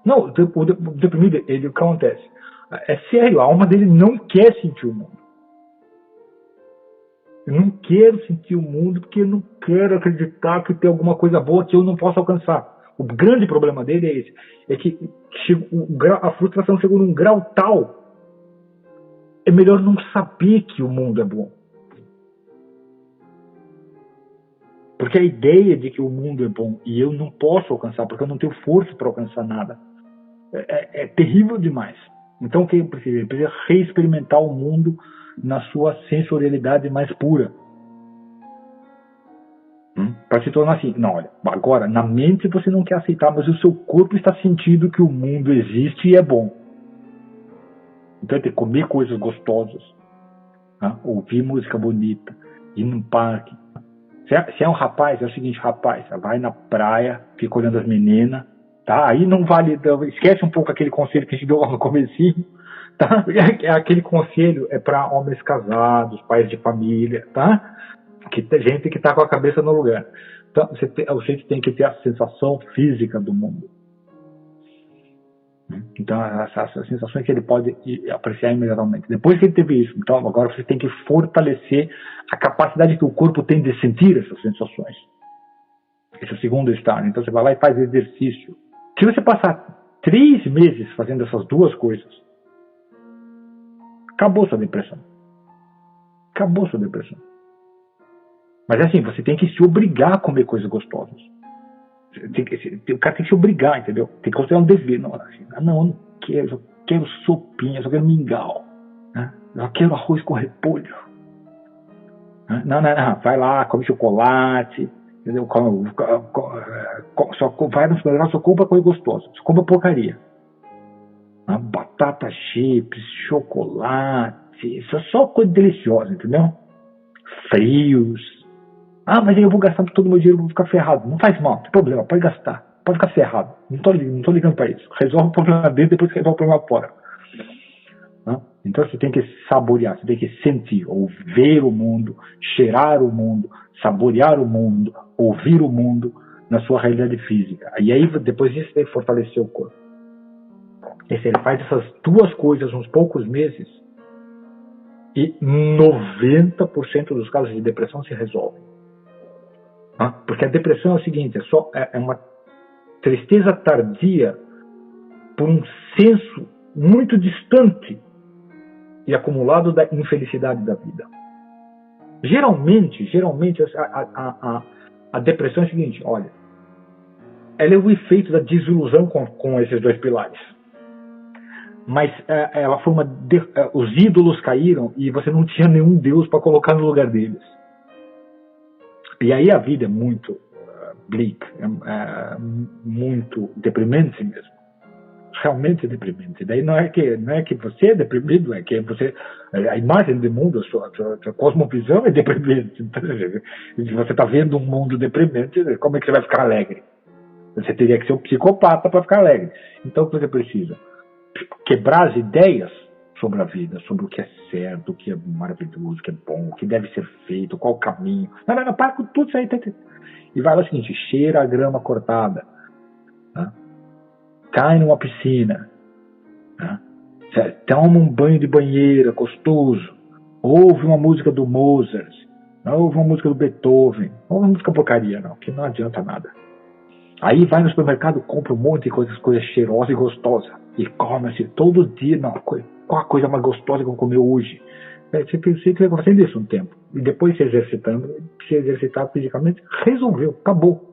Não, o deprimido, o que acontece? É sério, a alma dele não quer sentir o mundo. Eu não quero sentir o mundo porque eu não quero acreditar que tem alguma coisa boa que eu não posso alcançar. O grande problema dele é esse. É que a frustração chegou num grau tal. É melhor não saber que o mundo é bom. Porque a ideia de que o mundo é bom e eu não posso alcançar, porque eu não tenho força para alcançar nada, é terrível demais. Então o que ele precisa? Ele precisa reexperimentar o mundo na sua sensorialidade mais pura. Para se tornar assim. Não, olha, agora, na mente você não quer aceitar, mas o seu corpo está sentindo que o mundo existe e é bom. Então é ter que comer coisas gostosas, tá? Ouvir música bonita, ir num parque. Se é um rapaz, é o seguinte, rapaz, vai na praia, fica olhando as meninas, tá? Aí não vale, esquece um pouco aquele conselho que a gente deu lá no comecinho, tá? Aquele conselho é para homens casados, pais de família, tá? Que tem gente que tá com a cabeça no lugar. Então, a gente tem que ter a sensação física do mundo. Então, essas sensações que ele pode apreciar imediatamente. Depois que ele teve isso, então agora você tem que fortalecer a capacidade que o corpo tem de sentir essas sensações. Esse é o segundo estágio. Então você vai lá e faz exercício. Se você passar 3 meses fazendo essas duas coisas, acabou sua depressão. Acabou sua depressão. Mas é assim, você tem que se obrigar a comer coisas gostosas. O cara tem que se obrigar, entendeu? Tem que considerar um dever. Não, assim, não, eu não quero, eu só quero sopinha, eu só quero mingau, né? Eu só quero arroz com repolho. Não, vai lá, come chocolate, entendeu? Só vai no supermercado, só compra coisa gostosa, só compra porcaria. Batata chips, chocolate, isso é só coisa deliciosa, entendeu? Frios. Mas aí eu vou gastar todo o meu dinheiro, vou ficar ferrado. Não faz mal, não tem problema, pode gastar. Pode ficar ferrado. Não tô ligando para isso. Resolve o problema dele, depois que resolve o problema fora. Então você tem que saborear, você tem que sentir, ou ver o mundo, cheirar o mundo, saborear o mundo, ouvir o mundo na sua realidade física. E aí, depois disso, tem que fortalecer o corpo. E se ele faz essas duas coisas uns poucos meses, e 90% dos casos de depressão se resolvem. Porque a depressão é o seguinte, é uma tristeza tardia por um senso muito distante e acumulado da infelicidade da vida. Geralmente a depressão é o seguinte, olha, ela é o efeito da desilusão com esses dois pilares. Mas ela foi os ídolos caíram e você não tinha nenhum Deus para colocar no lugar deles. E aí a vida é muito bleak, muito deprimente mesmo. Realmente deprimente. Daí não é que você é deprimido, é que a imagem do mundo, a sua cosmovisão é deprimente. Se você está vendo um mundo deprimente, como é que você vai ficar alegre? Você teria que ser um psicopata para ficar alegre. Então o que você precisa? Quebrar as ideias sobre a vida, sobre o que é certo, o que é maravilhoso, o que é bom, o que deve ser feito, qual o caminho. Não, para com tudo isso aí. E vai lá o seguinte, cheira a grama cortada, né? Cai numa piscina, né? Toma um banho de banheira gostoso, ouve uma música do Mozart, ouve uma música do Beethoven, não ouve uma música porcaria não, que não adianta nada. Aí vai no supermercado, compra um monte de coisas cheirosas e gostosas, e come-se todo dia, não, qual a coisa mais gostosa que eu vou comer hoje? Você vai fazendo isso um tempo. E depois se exercitar fisicamente, resolveu, acabou.